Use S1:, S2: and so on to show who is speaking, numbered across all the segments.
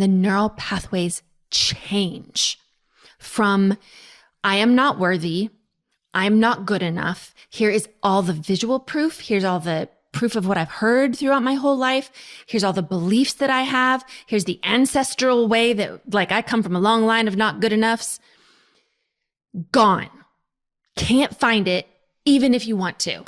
S1: the neural pathways change from I am not worthy, I'm not good enough. Here is all the visual proof. Here's all the proof of what I've heard throughout my whole life. Here's all the beliefs that I have. Here's the ancestral way that like I come from a long line of not good enoughs. Gone. Can't find it even if you want to.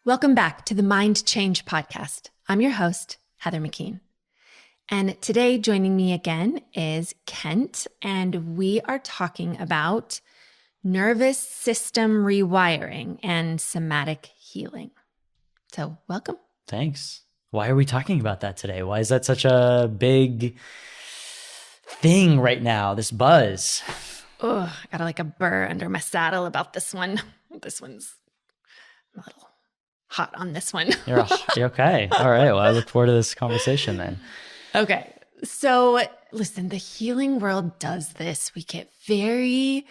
S1: Welcome back to the Mind Change Podcast. I'm your host, Heather McKean. And today joining me again is Kent, and we are talking about nervous system rewiring and somatic healing. So welcome.
S2: Thanks. Why are we talking about that today? Why is that such a big thing right now, this buzz?
S1: Oh, I got like a burr under my saddle about this one. This one's a little hot on this one.
S2: You're okay. All right. Well, I look forward to this conversation then.
S1: Okay. So listen, the healing world does this. We get very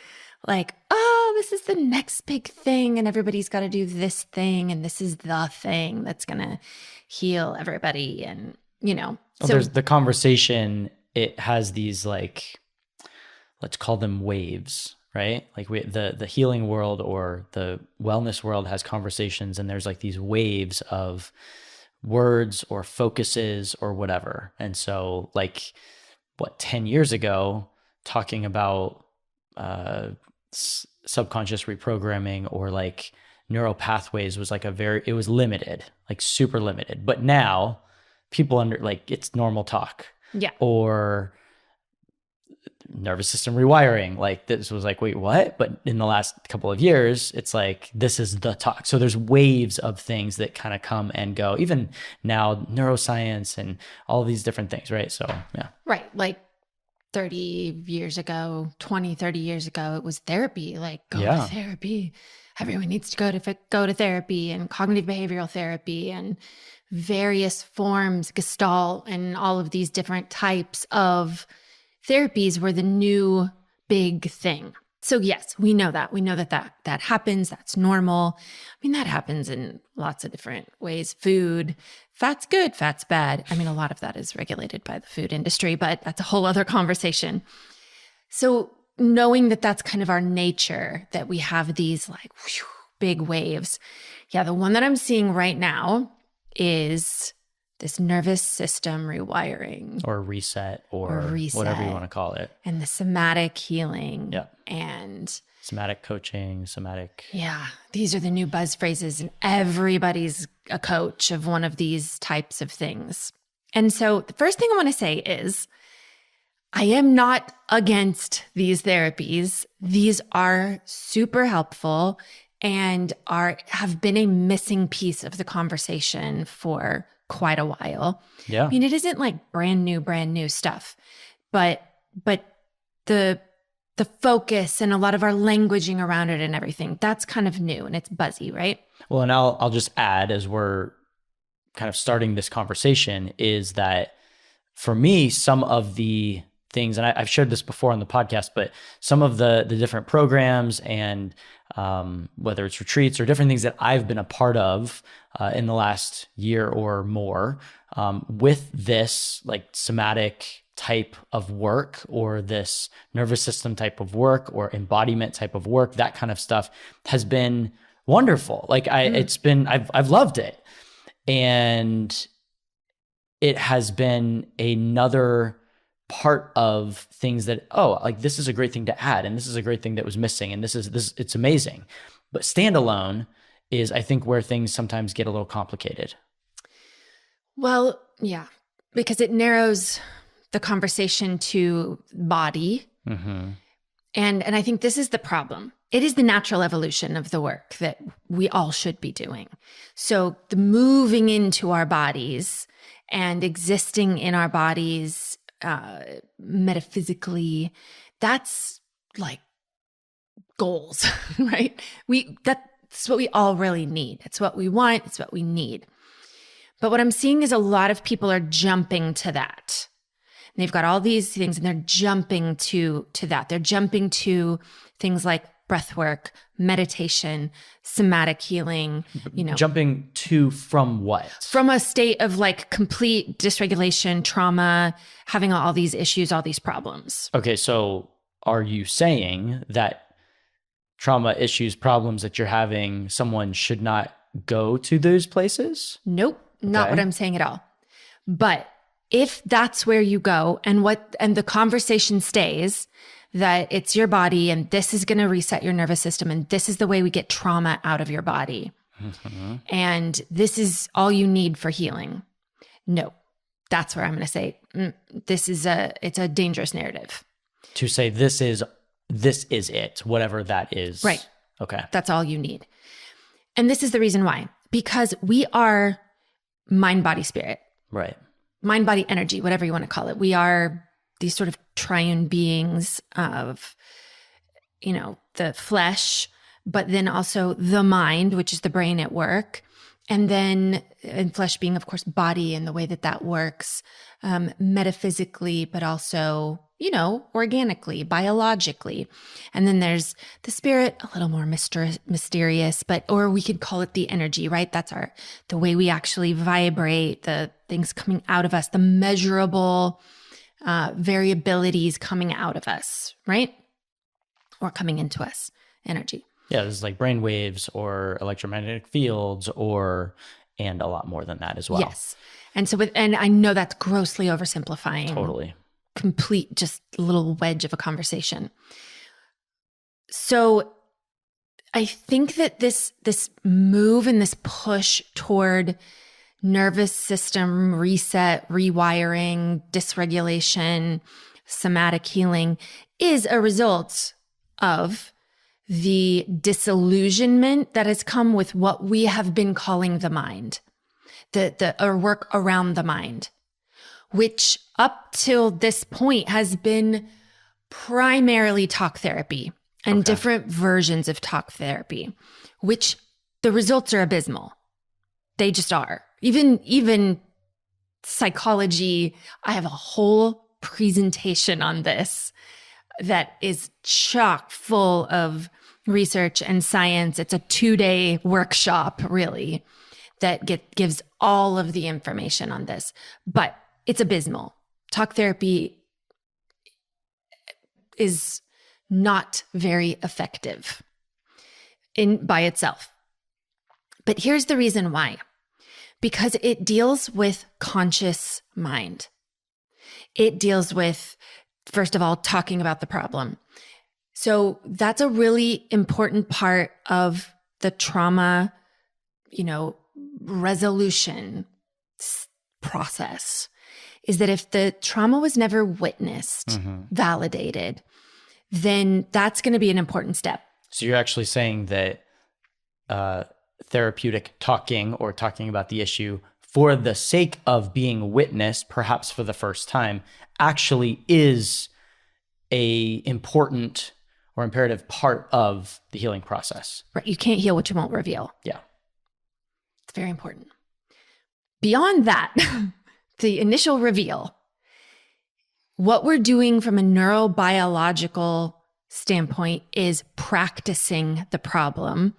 S1: like, oh, this is the next big thing and everybody's got to do this thing and this is the thing that's going to heal everybody. And, you know.
S2: Well, there's the conversation. It has these like, let's call them waves. Right? Like the healing world or the wellness world has conversations and there's like these waves of words or focuses or whatever. And so like 10 years ago, talking about subconscious reprogramming or like neural pathways was like it was limited, like super limited. But now people it's normal talk.
S1: Yeah.
S2: Or nervous system rewiring, like this was like, wait, what? But in the last couple of years, it's like, this is the talk. So there's waves of things that kind of come and go, even now neuroscience and all these different things, right? So, yeah.
S1: Right. Like 30 years ago, 20, 30 years ago, it was therapy, like go to therapy. Everyone needs to go to therapy and cognitive behavioral therapy and various forms, Gestalt and all of these different types of therapies were the new big thing. So yes, we know that. We know that happens. That's normal. I mean, that happens in lots of different ways. Food, fat's good, fat's bad. I mean, a lot of that is regulated by the food industry, but that's a whole other conversation. So knowing that that's kind of our nature, that we have these like whew, big waves. Yeah, the one that I'm seeing right now is this nervous system rewiring.
S2: Or reset or whatever you want to call it.
S1: And the somatic healing.
S2: Yeah.
S1: And
S2: somatic coaching, somatic.
S1: Yeah. These are the new buzz phrases and everybody's a coach of one of these types of things. And so the first thing I want to say is I am not against these therapies. These are super helpful and have been a missing piece of the conversation for quite a while.
S2: Yeah.
S1: I mean, it isn't like brand new stuff, but the focus and a lot of our languaging around it and everything, that's kind of new and it's buzzy, right?
S2: Well, and I'll just add as we're kind of starting this conversation is that for me, some of the things, and I've shared this before on the podcast, but some of the different programs and whether it's retreats or different things that I've been a part of in the last year or more with this like somatic type of work or this nervous system type of work or embodiment type of work, that kind of stuff has been wonderful. Like I've loved it. And it has been another part of things that, like this is a great thing to add. And this is a great thing that was missing. And it's amazing. But standalone is, I think, where things sometimes get a little complicated.
S1: Well, yeah, because it narrows the conversation to body.
S2: Mm-hmm.
S1: And I think this is the problem. It is the natural evolution of the work that we all should be doing. So the moving into our bodies and existing in our bodies metaphysically, that's like goals, right? That's what we all really need. It's what we want. It's what we need. But what I'm seeing is a lot of people are jumping to that. And they've got all these things and they're jumping to that. They're jumping to things like breathwork, meditation, somatic healing,
S2: Jumping to from what?
S1: From a state of like complete dysregulation, trauma, having all these issues, all these problems.
S2: Okay, so are you saying that trauma issues, problems that you're having, someone should not go to those places?
S1: Nope, not what I'm saying at all. But if that's where you go and the conversation stays that it's your body and this is going to reset your nervous system and this is the way we get trauma out of your body. Mm-hmm. And this is all you need for healing. No, that's where I'm going to say it's a dangerous narrative.
S2: To say this is it, whatever that is.
S1: Right.
S2: Okay.
S1: That's all you need. And this is the reason why, because we are mind, body, spirit.
S2: Right.
S1: Mind, body, energy, whatever you want to call it. We are these sort of triune beings of, the flesh, but then also the mind, which is the brain at work. And then flesh being, of course, body and the way that works metaphysically, but also, organically, biologically. And then there's the spirit, a little more mysterious, or we could call it the energy, right? That's the way we actually vibrate, the things coming out of us, the measurable variabilities coming out of us, right? Or coming into us, energy.
S2: Yeah, there's like brain waves or electromagnetic fields and a lot more than that as well.
S1: Yes. And and I know that's grossly oversimplifying.
S2: Totally.
S1: Complete, just little wedge of a conversation. So I think that this move and this push toward nervous system reset, rewiring, dysregulation, somatic healing is a result of the disillusionment that has come with what we have been calling the mind, our work around the mind, which up till this point has been primarily talk therapy and different versions of talk therapy, which the results are abysmal. They just are. Even psychology, I have a whole presentation on this that is chock full of research and science. It's a 2-day workshop, really, that gives all of the information on this. But it's abysmal. Talk therapy is not very effective by itself. But here's the reason why. Because it deals with conscious mind. It deals with, first of all, talking about the problem. So that's a really important part of the trauma, resolution process, is that if the trauma was never witnessed, validated, then that's going to be an important step.
S2: So you're actually saying that therapeutic talking or talking about the issue for the sake of being witnessed, perhaps for the first time, actually is a important or imperative part of the healing process.
S1: Right. You can't heal what you won't reveal.
S2: Yeah.
S1: It's very important. Beyond that, the initial reveal, what we're doing from a neurobiological standpoint is practicing the problem,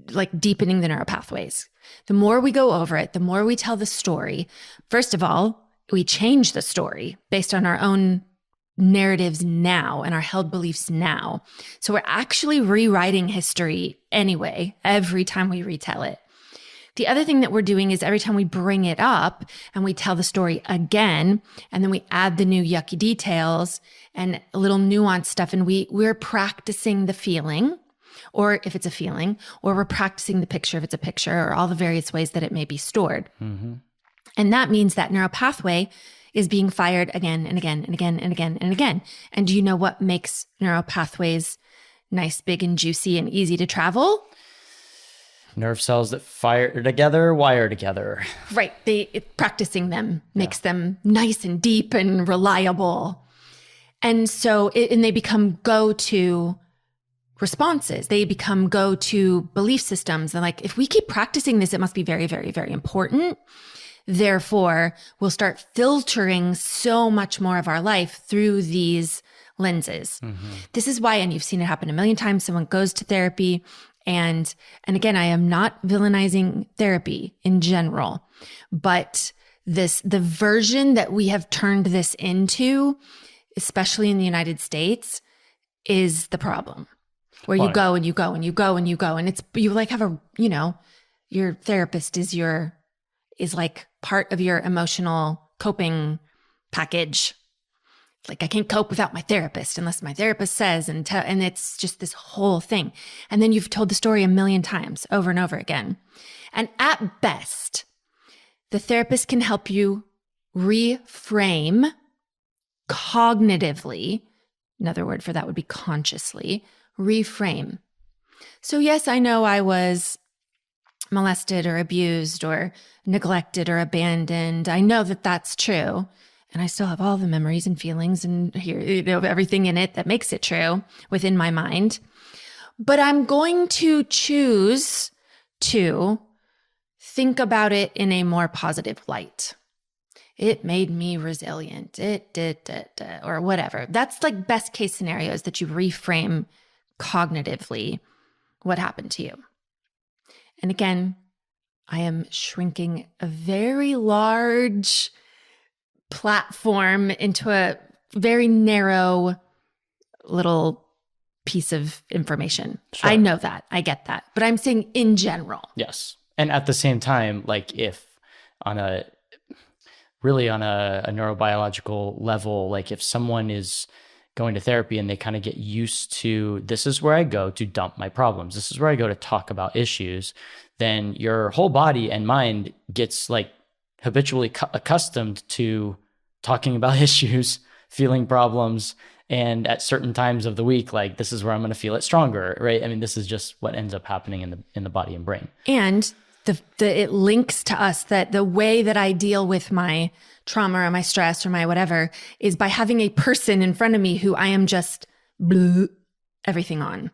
S1: like deepening the neural pathways. The more we go over it, the more we tell the story. First of all, we change the story based on our own narratives now and our held beliefs now. So we're actually rewriting history anyway, every time we retell it. The other thing that we're doing is every time we bring it up and we tell the story again, and then we add the new yucky details and a little nuanced stuff, and we're practicing the feeling, or if it's a feeling, or we're practicing the picture if it's a picture, or all the various ways that it may be stored. Mm-hmm. And that means that neural pathway is being fired again and again and again and again and again. And do you know what makes neural pathways nice, big, and juicy and easy to travel?
S2: Nerve cells that fire together, wire together.
S1: Right. Practicing them makes them nice and deep and reliable. And so, and they become go-to responses. They become go-to belief systems. And like, if we keep practicing this, it must be very, very, very important. Therefore, we'll start filtering so much more of our life through these lenses. Mm-hmm. This is why, and you've seen it happen a million times, someone goes to therapy and again, I am not villainizing therapy in general, but the version that we have turned this into, especially in the United States, is the problem. Where you go and you go and you go and you go. And it's, you like have a, you know, your therapist is like part of your emotional coping package. Like, I can't cope without my therapist unless my therapist says, and it's just this whole thing. And then you've told the story a million times over and over again. And at best, the therapist can help you reframe cognitively. Another word for that would be consciously. Reframe. So yes, I know I was molested or abused or neglected or abandoned. I know that that's true. And I still have all the memories and feelings and everything in it that makes it true within my mind. But I'm going to choose to think about it in a more positive light. It made me resilient. It did, or whatever. That's like best case scenarios, that you reframe cognitively what happened to you. And again, I am shrinking a very large platform into a very narrow little piece of information. Sure. I know that. I get that. But I'm saying in general.
S2: Yes. And at the same time, like if on a neurobiological level, like if someone is going to therapy and they kind of get used to, this is where I go to dump my problems, this is where I go to talk about issues, then your whole body and mind gets like habitually accustomed to talking about issues, feeling problems, and at certain times of the week, like this is where I'm going to feel it stronger, right? I mean, this is just what ends up happening in the body and brain.
S1: And it links to us that the way that I deal with my trauma or my stress or my whatever is by having a person in front of me who I am just everything on.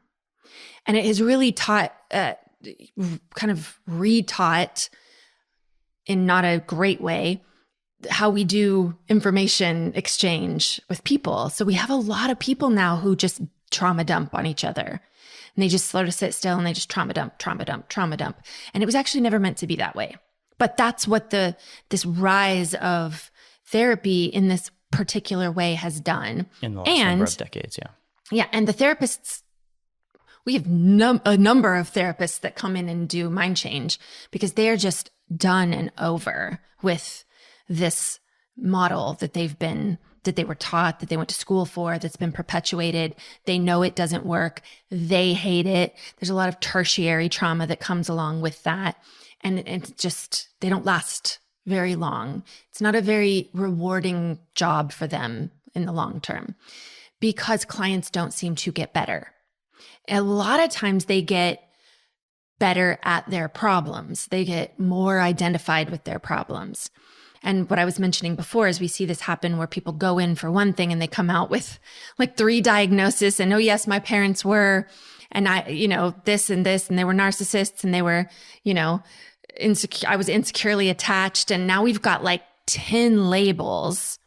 S1: And it is really taught, kind of retaught in not a great way, how we do information exchange with people. So we have a lot of people now who just trauma dump on each other. And they just sort of sit still and they just trauma dump, trauma dump, trauma dump. And it was actually never meant to be that way. But that's what this rise of therapy in this particular way has done.
S2: In the last number of decades, yeah.
S1: Yeah, and the therapists, we have a number of therapists that come in and do mind change because they are just done and over with this model that they were taught, that they went to school for, that's been perpetuated. They know it doesn't work. They hate it. There's a lot of tertiary trauma that comes along with that. And it's just, they don't last very long. It's not a very rewarding job for them in the long term because clients don't seem to get better. A lot of times they get better at their problems. They get more identified with their problems. And what I was mentioning before is we see this happen where people go in for one thing and they come out with like 3 diagnoses and, oh yes, my parents were, and I, this and this, and they were narcissists and they were, insecure. I was insecurely attached. And now we've got like 10 labels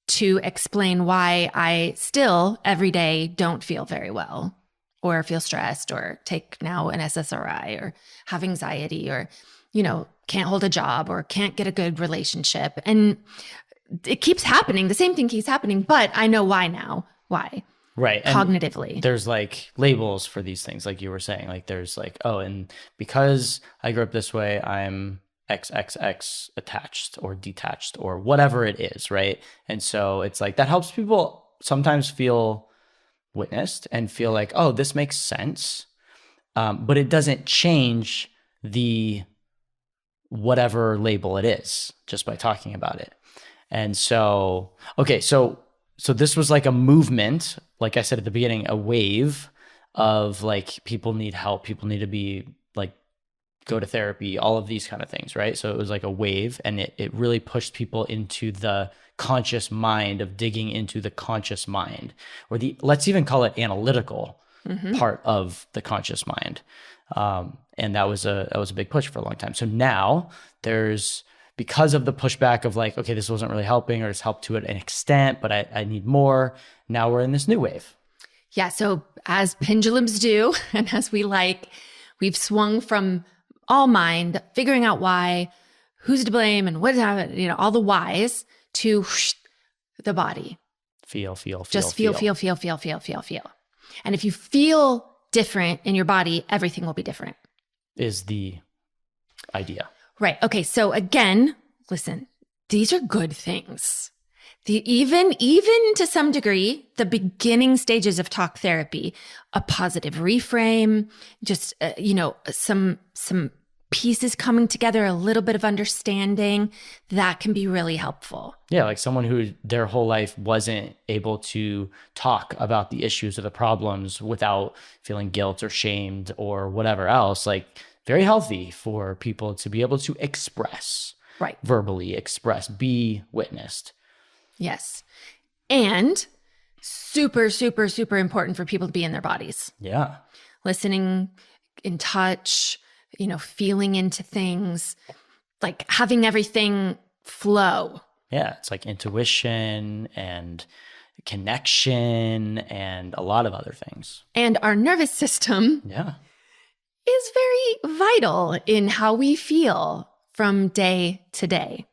S1: to explain why I still every day don't feel very well or feel stressed or take now an SSRI or have anxiety or, can't hold a job or can't get a good relationship. And it keeps happening. The same thing keeps happening, but I know why now. Why?
S2: Right.
S1: Cognitively.
S2: And there's like labels for these things, like you were saying, like there's like, oh, and because I grew up this way, I'm XXX attached or detached or whatever it is, right? And so it's like that helps people sometimes feel witnessed and feel like, oh, this makes sense. But it doesn't change the whatever label it is just by talking about it. And so, okay, so this was like a movement, like I said at the beginning, a wave of like people need help, people need to be like go to therapy, all of these kind of things, right? So it was like a wave and it really pushed people into the conscious mind, of digging into the conscious mind, or let's even call it analytical part of the conscious mind. And that was a big push for a long time. So now because of the pushback of like, okay, this wasn't really helping, or it's helped to an extent, but I need more. Now we're in this new wave.
S1: Yeah. So as pendulums do, and as we've swung from all mind, figuring out why, who's to blame, and what's happening, all the whys, to the body.
S2: Feel.
S1: Just feel. And if you feel different in your body, everything will be different.
S2: Is the idea.
S1: Right. Okay. So again, listen, these are good things. Even to some degree, the beginning stages of talk therapy, a positive reframe, just, some pieces coming together, a little bit of understanding, that can be really helpful.
S2: Yeah. Like someone who their whole life wasn't able to talk about the issues or the problems without feeling guilt or shamed or whatever else, like very healthy for people to be able to express,
S1: right?
S2: Verbally express, be witnessed.
S1: Yes. And super, super, super important for people to be in their bodies.
S2: Yeah.
S1: Listening, in touch, feeling into things, like having everything flow.
S2: Yeah. It's like intuition and connection and a lot of other things.
S1: And our nervous system is very vital in how we feel from day to day.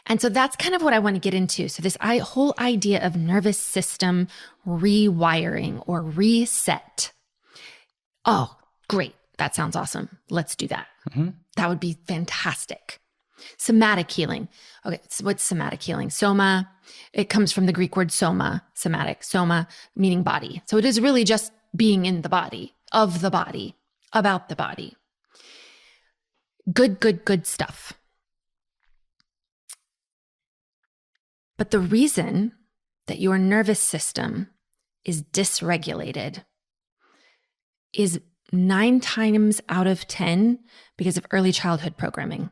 S1: And so that's kind of what I want to get into. So this whole idea of nervous system rewiring or reset. Oh, great. That sounds awesome. Let's do that. That would be fantastic. Somatic healing. Okay, so what's somatic healing? Soma, it comes from the Greek word soma, somatic, soma, meaning body. So it is really just being in the body, of the body, about the body. Good stuff. But the reason that your nervous system is dysregulated is 9 times out of 10 because of early childhood programming,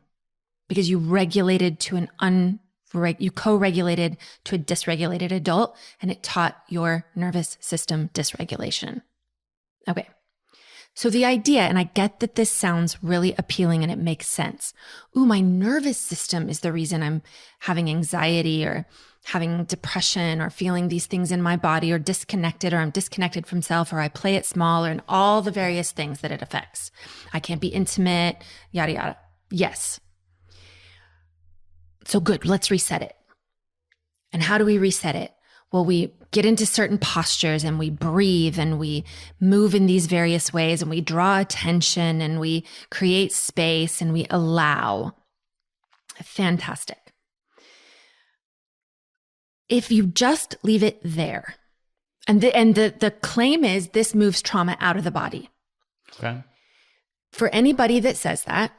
S1: because you regulated to you co-regulated to a dysregulated adult, and it taught your nervous system dysregulation. Okay. So the idea, and I get that this sounds really appealing and it makes sense. Ooh, my nervous system is the reason I'm having anxiety or having depression or feeling these things in my body, or disconnected, or I'm disconnected from self, or I play it small, or in all the various things that it affects. I can't be intimate, yada, yada. Yes. So good, let's reset it. And how do we reset it? Well, we get into certain postures and we breathe and we move in these various ways and we draw attention and we create space and we allow. Fantastic. If you just leave it there, and the claim is this moves trauma out of the body.
S2: Okay.
S1: For anybody that says that,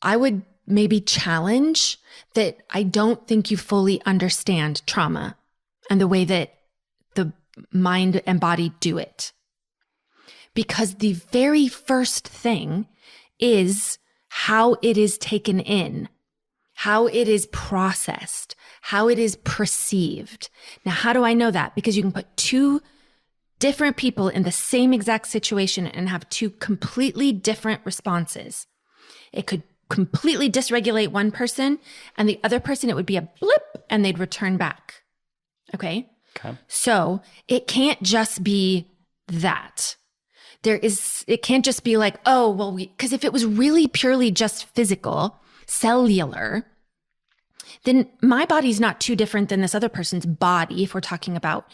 S1: I would maybe challenge that I don't think you fully understand trauma and the way that the mind and body do it. Because the very first thing is how it is taken in, how it is processed, how it is perceived. Now, how do I know that? Because you can put 2 different people in the same exact situation and have 2 completely different responses. It could completely dysregulate one person, and the other person, it would be a blip and they'd return back. Okay. So it can't just be that. It can't just be like, oh, well, because if it was really purely just physical, cellular, then my body's not too different than this other person's body, if we're talking about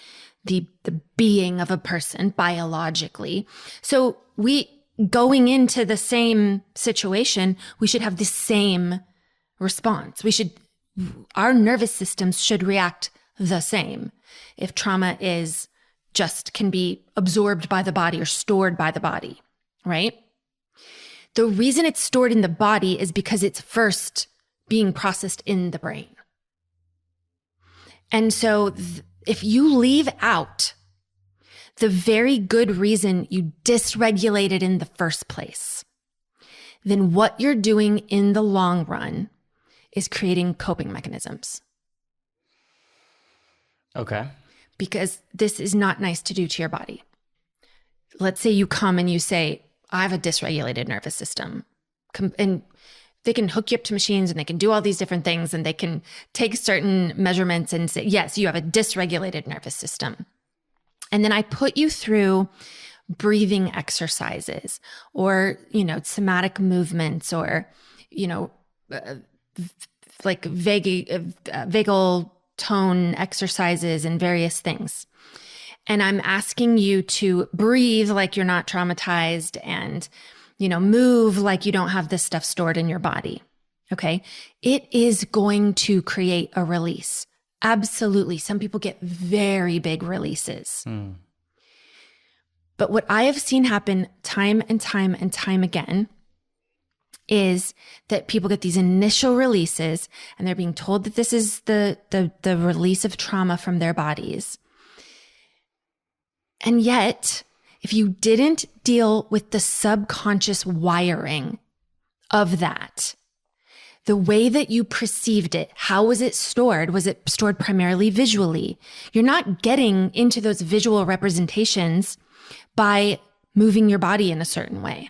S1: the being of a person biologically. So going into the same situation, we should have the same response. Our nervous systems should react the same. If trauma can be absorbed by the body or stored by the body, right? The reason it's stored in the body is because it's first being processed in the brain. And so if you leave out the very good reason you dysregulated in the first place, then what you're doing in the long run is creating coping mechanisms.
S2: Okay.
S1: Because this is not nice to do to your body. Let's say you come and you say, I have a dysregulated nervous system. And they can hook you up to machines and they can do all these different things and they can take certain measurements and say, yes, you have a dysregulated nervous system. And then I put you through breathing exercises or, somatic movements or, like vagal tone exercises and various things. And I'm asking you to breathe like you're not traumatized and, move like you don't have this stuff stored in your body. Okay. It is going to create a release. Absolutely. Some people get very big releases. But what I have seen happen time and time and time again is that people get these initial releases and they're being told that this is the release of trauma from their bodies. And yet, if you didn't deal with the subconscious wiring of that, the way that you perceived it, how was it stored? Was it stored primarily visually? You're not getting into those visual representations by moving your body in a certain way.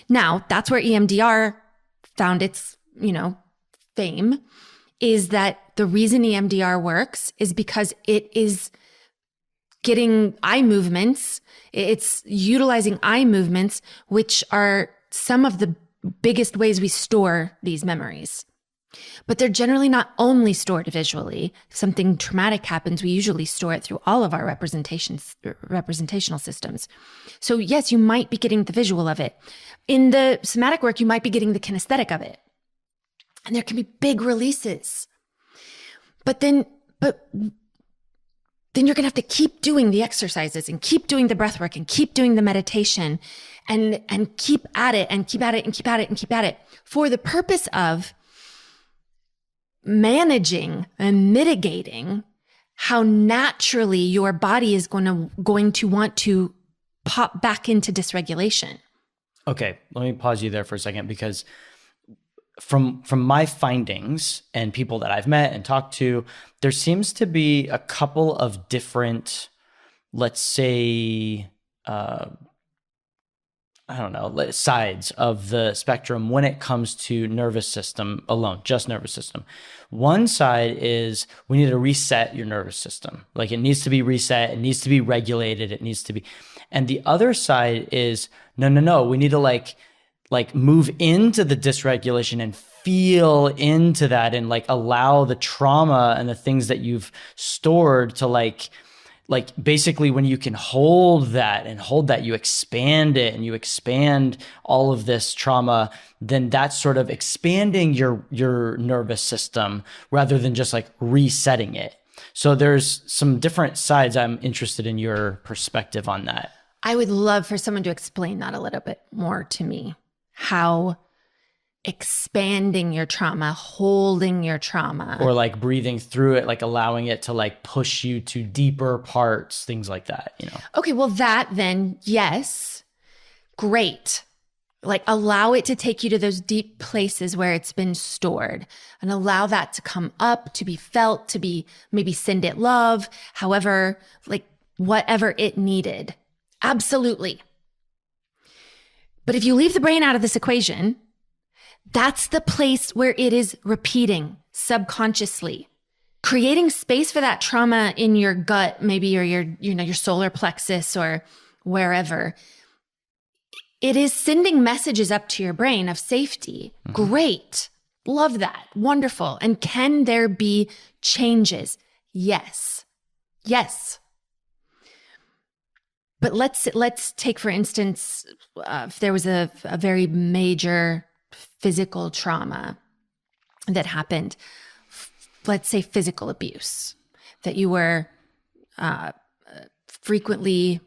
S1: Now, that's where EMDR found its, fame, is that the reason EMDR works is because it is getting eye movements. It's utilizing eye movements, which are some of the biggest ways we store these memories. But they're generally not only stored visually. If something traumatic happens, we usually store it through all of our representational systems. So yes, you might be getting the visual of it. In the somatic work, you might be getting the kinesthetic of it. And there can be big releases. But then you're going to have to keep doing the exercises and keep doing the breath work and keep doing the meditation and keep at it and keep at it and keep at it and keep at it for the purpose of managing and mitigating how naturally your body is going to want to pop back into dysregulation.
S2: Okay, let me pause you there for a second, because from my findings and people that I've met and talked to, there seems to be a couple of different, let's say, sides of the spectrum when it comes to nervous system alone, just nervous system. One side is we need to reset your nervous system. Like it needs to be reset. It needs to be regulated. It needs to be. And the other side is no. We need to like move into the dysregulation and feel into that and like allow the trauma and the things that you've stored to like basically when you can hold that, you expand it and you expand all of this trauma, then that's sort of expanding your nervous system rather than just like resetting it. So there's some different sides. I'm interested in your perspective on that.
S1: I would love for someone to explain that a little bit more to me. How expanding your trauma, holding your trauma.
S2: Or like breathing through it, like allowing it to like push you to deeper parts, things like that,
S1: Okay, well that then, yes, great. Like allow it to take you to those deep places where it's been stored and allow that to come up, to be felt, to be maybe send it love, however, like whatever it needed. Absolutely. But if you leave the brain out of this equation, that's the place where it is repeating subconsciously, creating space for that trauma in your gut, maybe, or your solar plexus or wherever. It is sending messages up to your brain of safety. Mm-hmm. Great. Love that. Wonderful. And can there be changes? Yes. Yes. But let's take, for instance, if there was a very major physical trauma that happened, let's say physical abuse, that you were frequently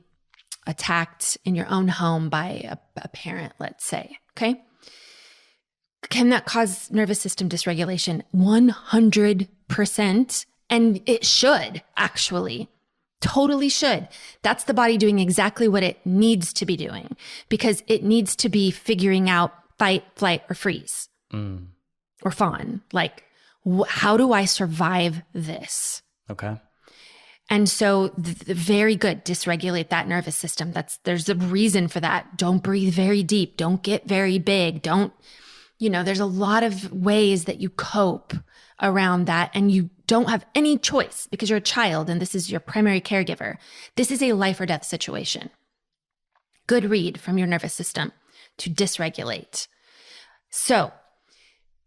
S1: attacked in your own home by a parent, let's say, okay? Can that cause nervous system dysregulation? 100%. And it should, actually. Totally should. That's the body doing exactly what it needs to be doing, because it needs to be figuring out fight, flight, or freeze, or fawn. Like, how do I survive this?
S2: Okay.
S1: And so very good, dysregulate that nervous system. There's a reason for that. Don't breathe very deep. Don't get very big. There's a lot of ways that you cope around that, and you don't have any choice because you're a child and this is your primary caregiver. This is a life or death situation. Good read from your nervous system to dysregulate. So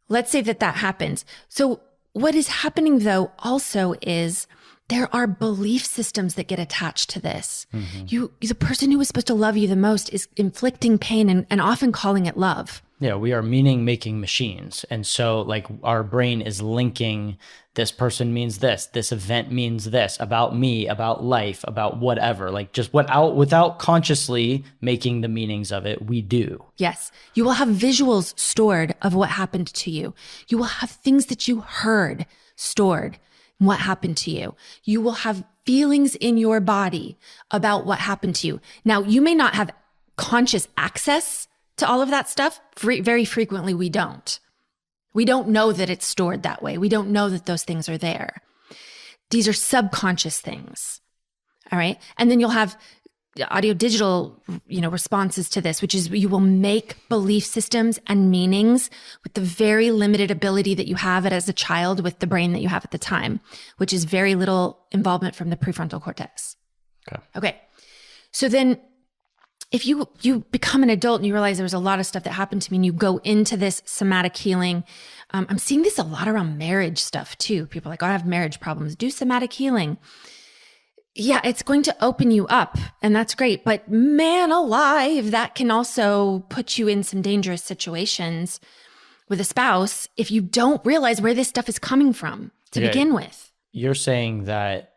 S1: let's say that happens. So what is happening though also is there are belief systems that get attached to this. Mm-hmm. The person who is supposed to love you the most is inflicting pain and often calling it love.
S2: Yeah, we are meaning making machines. And so like our brain is linking this person means this event means this about me, about life, about whatever, like just without consciously making the meanings of it, we do.
S1: Yes. You will have visuals stored of what happened to you. You will have things that you heard stored, what happened to you. You will have feelings in your body about what happened to you. Now, you may not have conscious access to all of that stuff. Very frequently, we don't. We don't know that it's stored that way. We don't know that those things are there. These are subconscious things. All right. And then you'll have audio digital, responses to this, which is you will make belief systems and meanings with the very limited ability that you have it as a child with the brain that you have at the time, which is very little involvement from the prefrontal cortex. Okay. So then if you become an adult and you realize there was a lot of stuff that happened to me and you go into this somatic healing, I'm seeing this a lot around marriage stuff too. People are like, oh, I have marriage problems. Do somatic healing. Yeah, it's going to open you up and that's great. But man alive, that can also put you in some dangerous situations with a spouse if you don't realize where this stuff is coming from to begin with.
S2: You're saying that,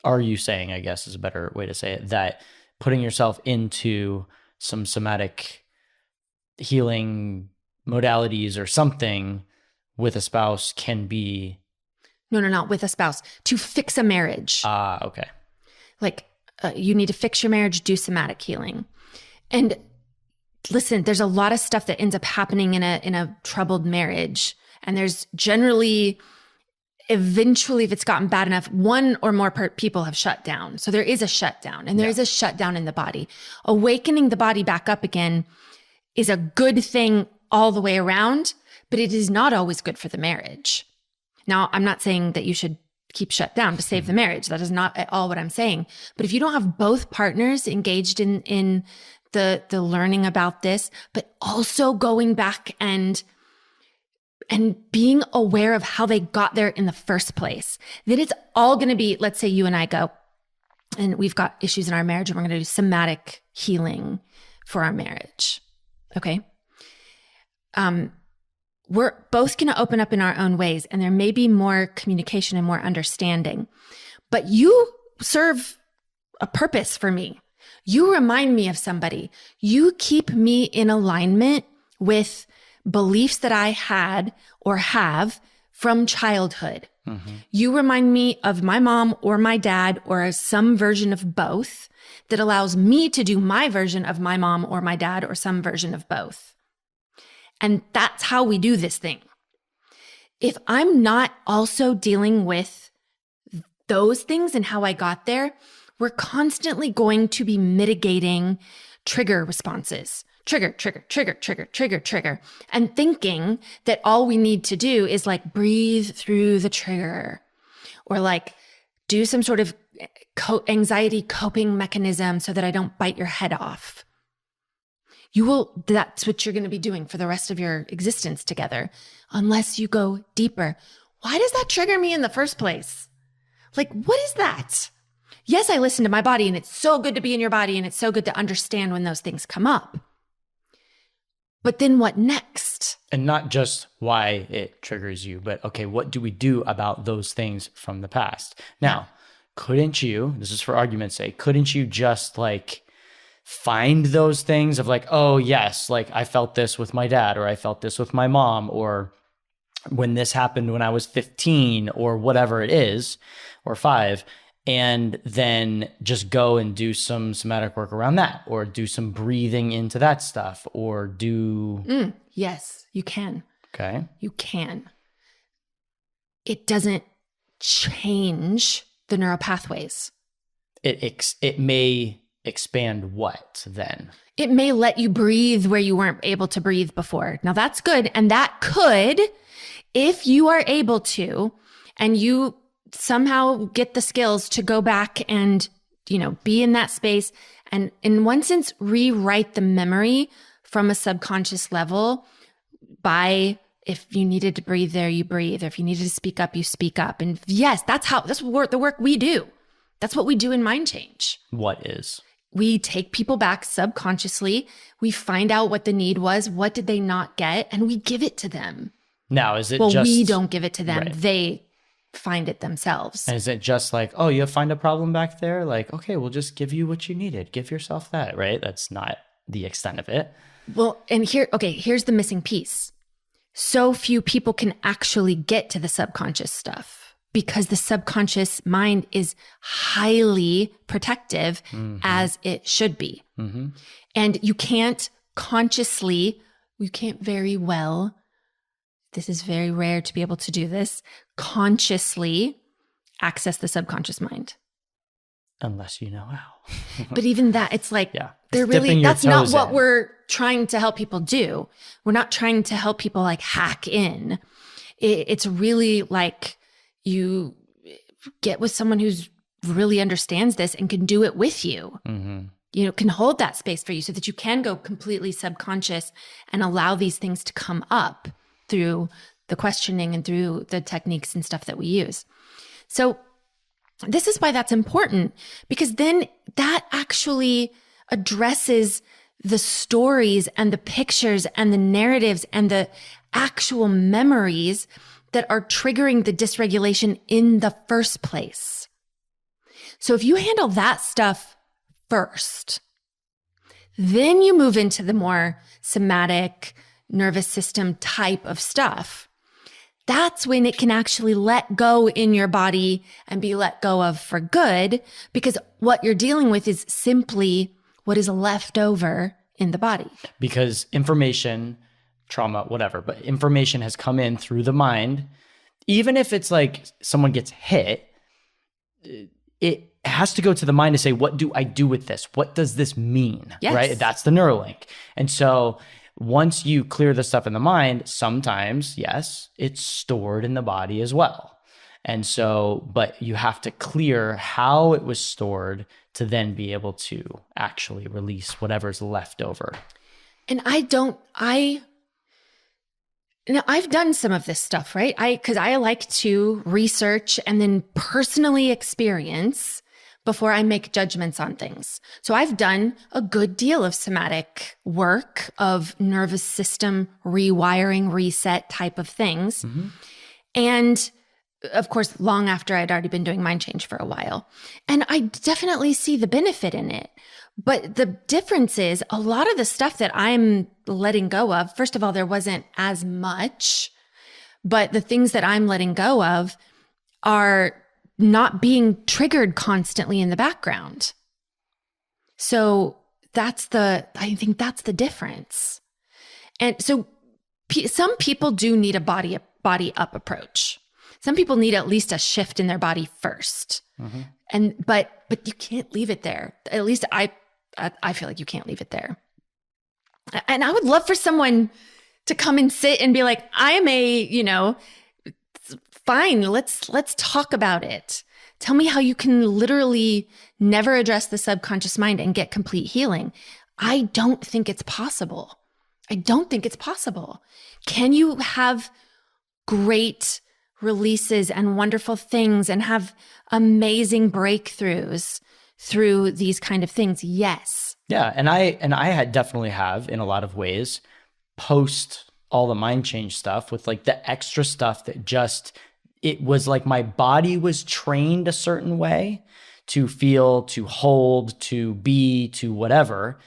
S2: are you saying, I guess is a better way to say it, that putting yourself into some somatic healing modalities or something with a spouse can be...
S1: No, not with a spouse. To fix a marriage.
S2: Okay.
S1: Like you need to fix your marriage, do somatic healing. And listen, there's a lot of stuff that ends up happening in a troubled marriage. And there's generally... eventually, if it's gotten bad enough, one or more people have shut down. So there is a shutdown and there is a shutdown in the body. Awakening the body back up again is a good thing all the way around, but it is not always good for the marriage. Now, I'm not saying that you should keep shut down to save the marriage. That is not at all what I'm saying. But if you don't have both partners engaged in the learning about this, but also going back and being aware of how they got there in the first place, then it's all going to be, let's say you and I go and we've got issues in our marriage and we're going to do somatic healing for our marriage. Okay. We're both going to open up in our own ways and there may be more communication and more understanding, but you serve a purpose for me. You remind me of somebody. You keep me in alignment with beliefs that I had or have from childhood. Mm-hmm. You remind me of my mom or my dad or some version of both that allows me to do my version of my mom or my dad or some version of both. And that's how we do this thing. If I'm not also dealing with those things and how I got there, we're constantly going to be mitigating trigger responses. Trigger, and thinking that all we need to do is like breathe through the trigger or like do some sort of anxiety coping mechanism so that I don't bite your head off. That's what you're going to be doing for the rest of your existence together, unless you go deeper. Why does that trigger me in the first place? Like, what is that? Yes, I listen to my body and it's so good to be in your body and it's so good to understand when those things come up. But then what next?
S2: And not just why it triggers you, but okay, what do we do about those things from the past? Now, couldn't you, this is for argument's sake, couldn't you just like find those things of like, oh yes, like I felt this with my dad or I felt this with my mom or when this happened when I was 15 or whatever it is, or 5, and then just go and do some somatic work around that or do some breathing into that stuff or do...
S1: Yes, you can.
S2: Okay.
S1: You can. It doesn't change the neural pathways.
S2: It may expand what then?
S1: It may let you breathe where you weren't able to breathe before. Now that's good. And that could, if you are able to, and you somehow get the skills to go back and, be in that space and in one sense, rewrite the memory from a subconscious level by, if you needed to breathe there, you breathe. Or if you needed to speak up, you speak up. And yes, that's the work we do. That's what we do in Mind Change.
S2: What is?
S1: We take people back subconsciously. We find out what the need was. What did they not get? And we give it to them.
S2: Now, is it
S1: we don't give it to them.
S2: Right.
S1: They find it themselves.
S2: And is it just like, oh, you find a problem back there? Like, okay, we'll just give you what you needed. Give yourself that, right? That's not the extent of it.
S1: Well, and here's the missing piece. So few people can actually get to the subconscious stuff because the subconscious mind is highly protective as it should be. Mm-hmm. And you can't very well, this is very rare to be able to do this, consciously access the subconscious mind.
S2: Unless you know how.
S1: But even that, it's like,
S2: yeah,
S1: that's not what we're trying to help people do. We're not trying to help people like hack in. It's really like you get with someone who's really understands this and can do it with you. Mm-hmm. Can hold that space for you so that you can go completely subconscious and allow these things to come up through the questioning and through the techniques and stuff that we use. So this is why that's important, because then that actually addresses the stories and the pictures and the narratives and the actual memories that are triggering the dysregulation in the first place. So if you handle that stuff first, then you move into the more somatic nervous system type of stuff. That's when it can actually let go in your body and be let go of for good, because what you're dealing with is simply what is left over in the body.
S2: Because information, trauma, whatever, but information has come in through the mind. Even if it's like someone gets hit, it has to go to the mind to say, what do I do with this? What does this mean?
S1: Yes.
S2: Right? That's the Neuralink. And so once you clear the stuff in the mind, sometimes, yes, it's stored in the body as well. And so, but you have to clear how it was stored to then be able to actually release whatever's left over.
S1: And I've done some of this stuff, right? Because I like to research and then personally experience before I make judgments on things. So I've done a good deal of somatic work, of nervous system rewiring, reset type of things. Mm-hmm. And of course, long after I'd already been doing Mind Change for a while. And I definitely see the benefit in it. But the difference is a lot of the stuff that I'm letting go of, first of all, there wasn't as much, but the things that I'm letting go of are not being triggered constantly in the background. So I think that's the difference. And so some people do need a body up approach. Some people need at least a shift in their body first. Mm-hmm. But you can't leave it there. At least I feel like you can't leave it there. And I would love for someone to come and sit and be like, I am fine, let's talk about it. Tell me how you can literally never address the subconscious mind and get complete healing. I don't think it's possible. Can you have great releases and wonderful things and have amazing breakthroughs through these kind of things? Yes.
S2: Yeah. And I had definitely have in a lot of ways post all the Mind Change stuff with like the extra stuff that just, it was like my body was trained a certain way to feel, to hold, to be, to whatever.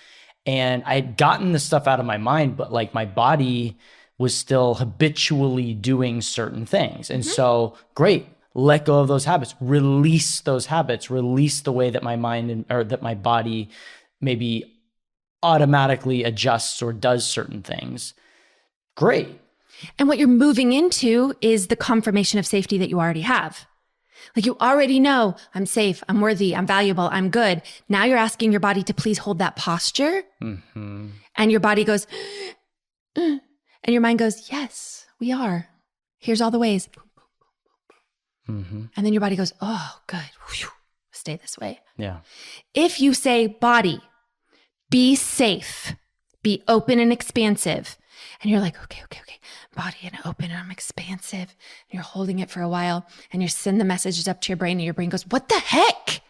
S2: And I had gotten the stuff out of my mind, but like my body was still habitually doing certain things. And so great, let go of those habits, release those habits, release the way that my mind or that my body maybe automatically adjusts or does certain things. Great.
S1: And what you're moving into is the confirmation of safety that you already have. Like you already know I'm safe, I'm worthy, I'm valuable, I'm good. Now you're asking your body to please hold that posture. Mm-hmm. And your body goes, and your mind goes, yes, we are. Here's all the ways. Mm-hmm. And then your body goes, oh, good. Whew. Stay this way.
S2: Yeah.
S1: If you say, body, be safe, be open and expansive. And you're like, okay. Body and open and I'm expansive. And you're holding it for a while and you send the messages up to your brain and your brain goes, what the heck?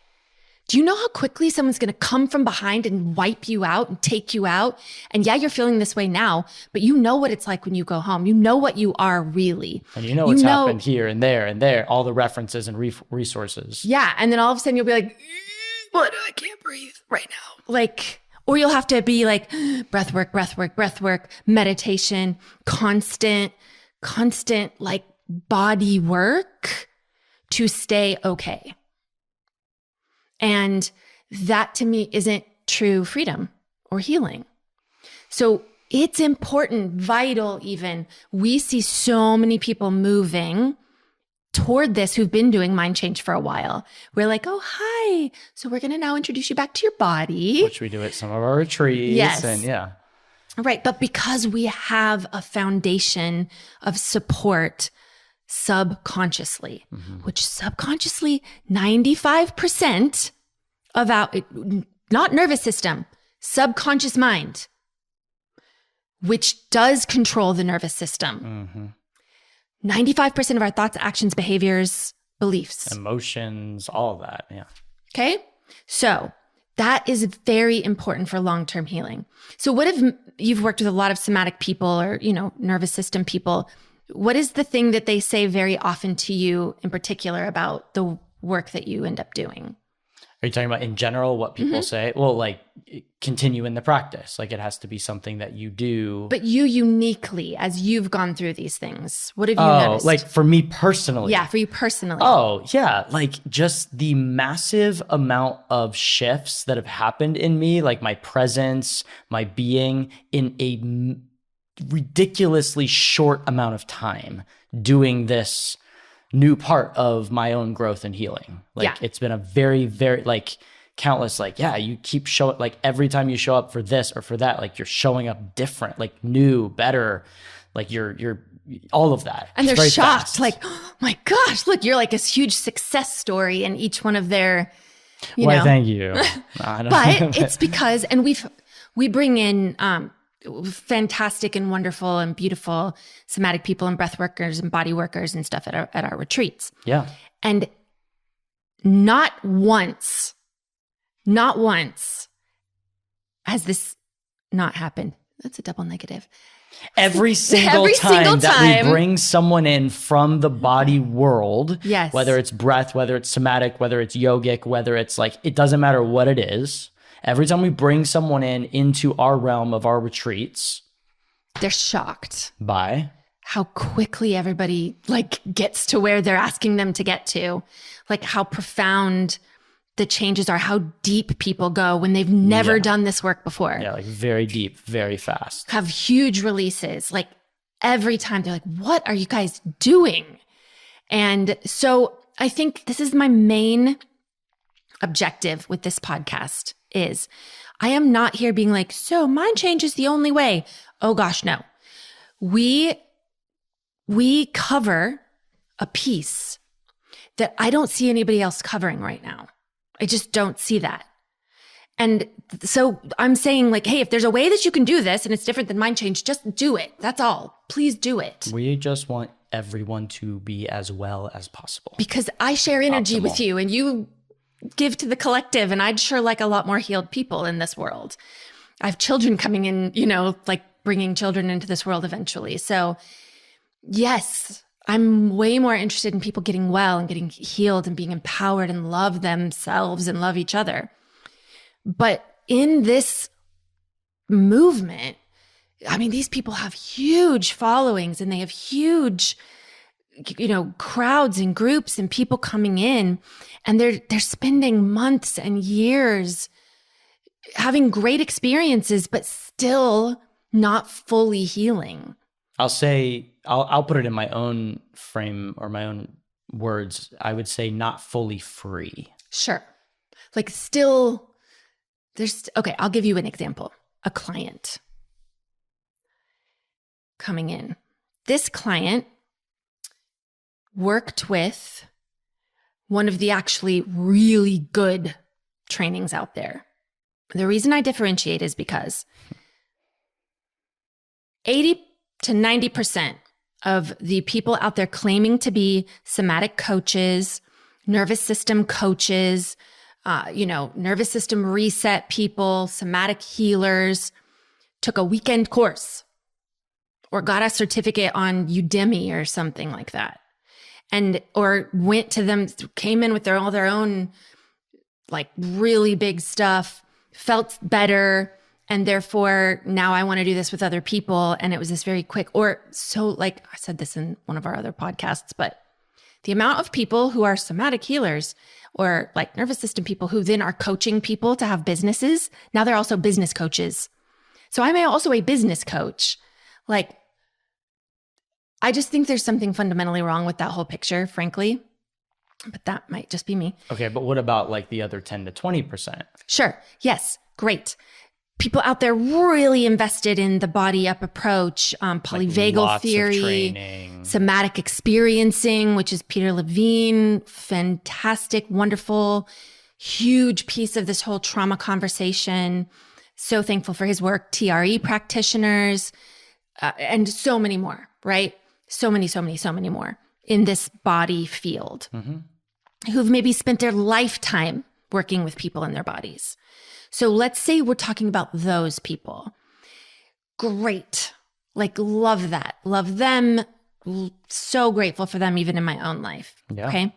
S1: Do you know how quickly someone's going to come from behind and wipe you out and take you out? And yeah, you're feeling this way now, but you know what it's like when you go home. You know what you are really.
S2: And you know what's happened here and there, all the references and resources.
S1: Yeah. And then all of a sudden you'll be like, what? I can't breathe right now. Like, or you'll have to be like breath work, meditation, constant like body work to stay okay. And that to me isn't true freedom or healing. So it's important, vital even. We see so many people moving toward this who've been doing mind change for a while. We're like, oh, hi. So we're going to now introduce you back to your body.
S2: Which we do at some of our retreats.
S1: Yes.
S2: And yeah.
S1: Right. But because we have a foundation of support subconsciously, which subconsciously 95% of our, not nervous system, subconscious mind, which does control the nervous system. 95% of our thoughts, actions, behaviors, beliefs,
S2: emotions, all of that. Yeah.
S1: Okay. So that is very important for long-term healing. So what if you've worked with a lot of somatic people or, nervous system people? What is the thing that they say very often to you in particular about the work that you end up doing?
S2: Are you talking about in general what people say? Well, like continue in the practice. Like it has to be something that you do.
S1: But you uniquely, as you've gone through these things, what have you noticed?
S2: Like for me personally?
S1: Yeah, for you personally.
S2: Oh, yeah. Like just the massive amount of shifts that have happened in me, like my presence, my being in a ridiculously short amount of time doing this new part of my own growth and healing. Like it's been a very, very like countless, like, you keep showing, like every time you show up for this or for that, like you're showing up different, like new, better, like you're all of that.
S1: And they're shocked. Fast. Like, oh my gosh, look, you're like this huge success story in each one of their, you know.
S2: Thank you.
S1: But it's because, and we bring in, fantastic and wonderful and beautiful somatic people and breath workers and body workers and stuff at our retreats.
S2: Yeah.
S1: And not once has this not happened. That's a double negative.
S2: Every single time that we bring someone in from the body world,
S1: yes,
S2: whether it's breath, whether it's somatic, whether it's yogic, whether it's like, it doesn't matter what it is. Every time we bring someone into our realm of our retreats,
S1: they're shocked
S2: by
S1: how quickly everybody like gets to where they're asking them to get to, like how profound the changes are, how deep people go when they've never done this work before.
S2: Yeah, like very deep, very fast.
S1: Have huge releases. Like every time they're like, what are you guys doing? And so I think this is my main objective with this podcast is I am not here being like, so mind change is the only way. Oh gosh, no. We cover a piece that I don't see anybody else covering right now. I just don't see that. And so I'm saying like, hey, if there's a way that you can do this and it's different than mind change, just do it. That's all. Please do it.
S2: We just want everyone to be as well as possible.
S1: Because I share energy with you and you give to the collective, and I'd sure like a lot more healed people in this world. I have children coming in, like bringing children into this world eventually. So yes, I'm way more interested in people getting well and getting healed and being empowered and love themselves and love each other. But in this movement, I mean, these people have huge followings and they have huge, crowds and groups and people coming in, and they're spending months and years having great experiences, but still not fully healing.
S2: I'll say, I'll put it in my own frame or my own words, I would say not fully free.
S1: Sure. Like still, okay, I'll give you an example. A client coming in. This client worked with one of the actually really good trainings out there. The reason I differentiate is because 80 to 90% of the people out there claiming to be somatic coaches, nervous system coaches, nervous system reset people, somatic healers, took a weekend course or got a certificate on Udemy or something like that. Or went to them, came in with all their own like really big stuff, felt better. And therefore now I want to do this with other people. And it was this very quick, like I said this in one of our other podcasts, but the amount of people who are somatic healers or like nervous system people who then are coaching people to have businesses. Now they're also business coaches. So I'm also a business coach. Like, I just think there's something fundamentally wrong with that whole picture, frankly. But that might just be me.
S2: Okay, but what about like the other 10 to 20%?
S1: Sure. Yes. Great. People out there really invested in the body up approach, polyvagal
S2: like
S1: theory, somatic experiencing, which is Peter Levine, fantastic, wonderful, huge piece of this whole trauma conversation. So thankful for his work, TRE practitioners, and so many more, right? So many more in this body field who've maybe spent their lifetime working with people in their bodies. So let's say we're talking about those people. Great. Like, love that. Love them. So grateful for them, even in my own life.
S2: Yeah.
S1: Okay.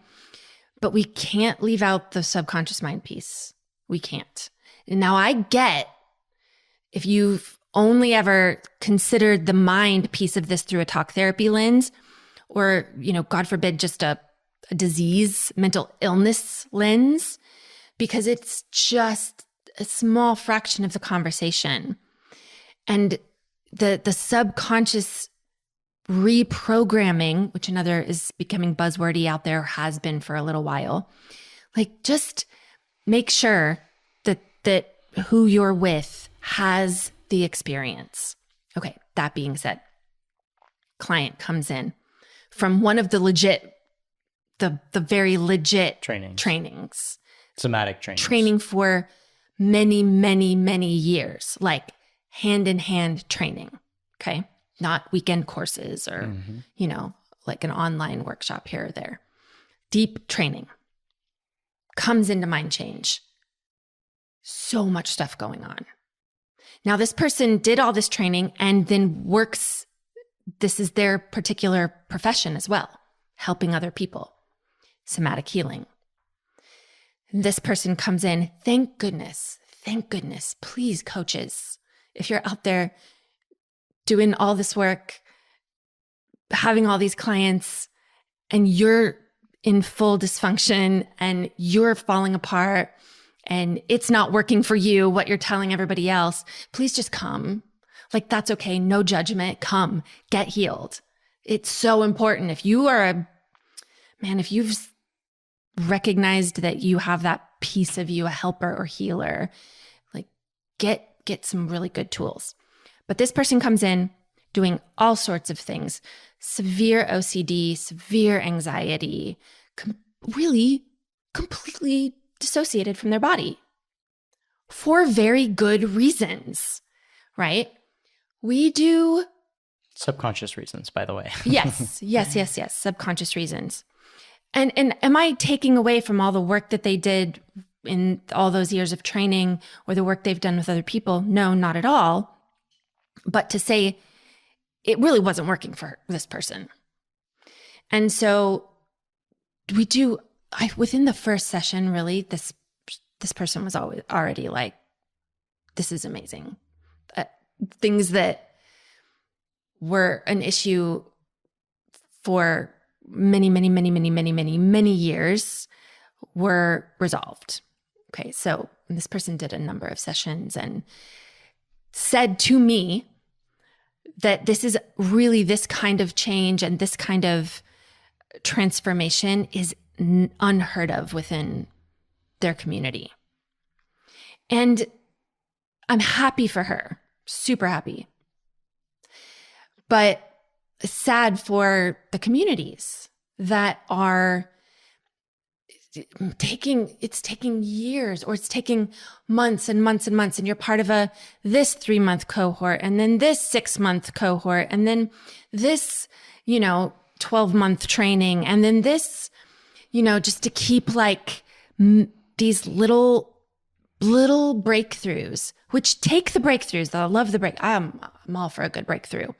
S1: But we can't leave out the subconscious mind piece. We can't. And now I get if you've only ever considered the mind piece of this through a talk therapy lens, or, God forbid, just a disease, mental illness lens, because it's just a small fraction of the conversation. And the subconscious reprogramming, which another is becoming buzzwordy out there, has been for a little while, like just make sure that who you're with has the experience. Okay, that being said, client comes in from one of the very legit trainings.
S2: Somatic trainings.
S1: Training for many, many, many years, like hand-in-hand training, okay? Not weekend courses or, like an online workshop here or there. Deep training comes into mind change. So much stuff going on. Now, this person did all this training and then works, this is their particular profession as well, helping other people, somatic healing. This person comes in, thank goodness, please, coaches, if you're out there doing all this work, having all these clients, and you're in full dysfunction and you're falling apart and it's not working for you, what you're telling everybody else, please just come. Like, that's okay. No judgment. Come, get healed. It's so important. If you are if you've recognized that you have that piece of you, a helper or healer, like get some really good tools. But this person comes in doing all sorts of things, severe OCD, severe anxiety, really completely dissociated from their body for very good reasons, right? We do
S2: subconscious reasons, by the way.
S1: Yes. Subconscious reasons. And am I taking away from all the work that they did in all those years of training or the work they've done with other people? No, not at all. But to say it really wasn't working for this person. And so within the first session, really, this person was already like, this is amazing. Things that were an issue for many, many, many, many, many, many, many years were resolved. Okay, so this person did a number of sessions and said to me that this is really this kind of change and this kind of transformation is unheard of within their community. And I'm happy for her, super happy. But sad for the communities that are taking years, or it's taking months and months and months, and you're part of this 3-month cohort, and then this 6-month cohort, and then this, 12-month training, and then this, just to keep like these little breakthroughs, which take the breakthroughs. I love the break. I'm all for a good breakthrough,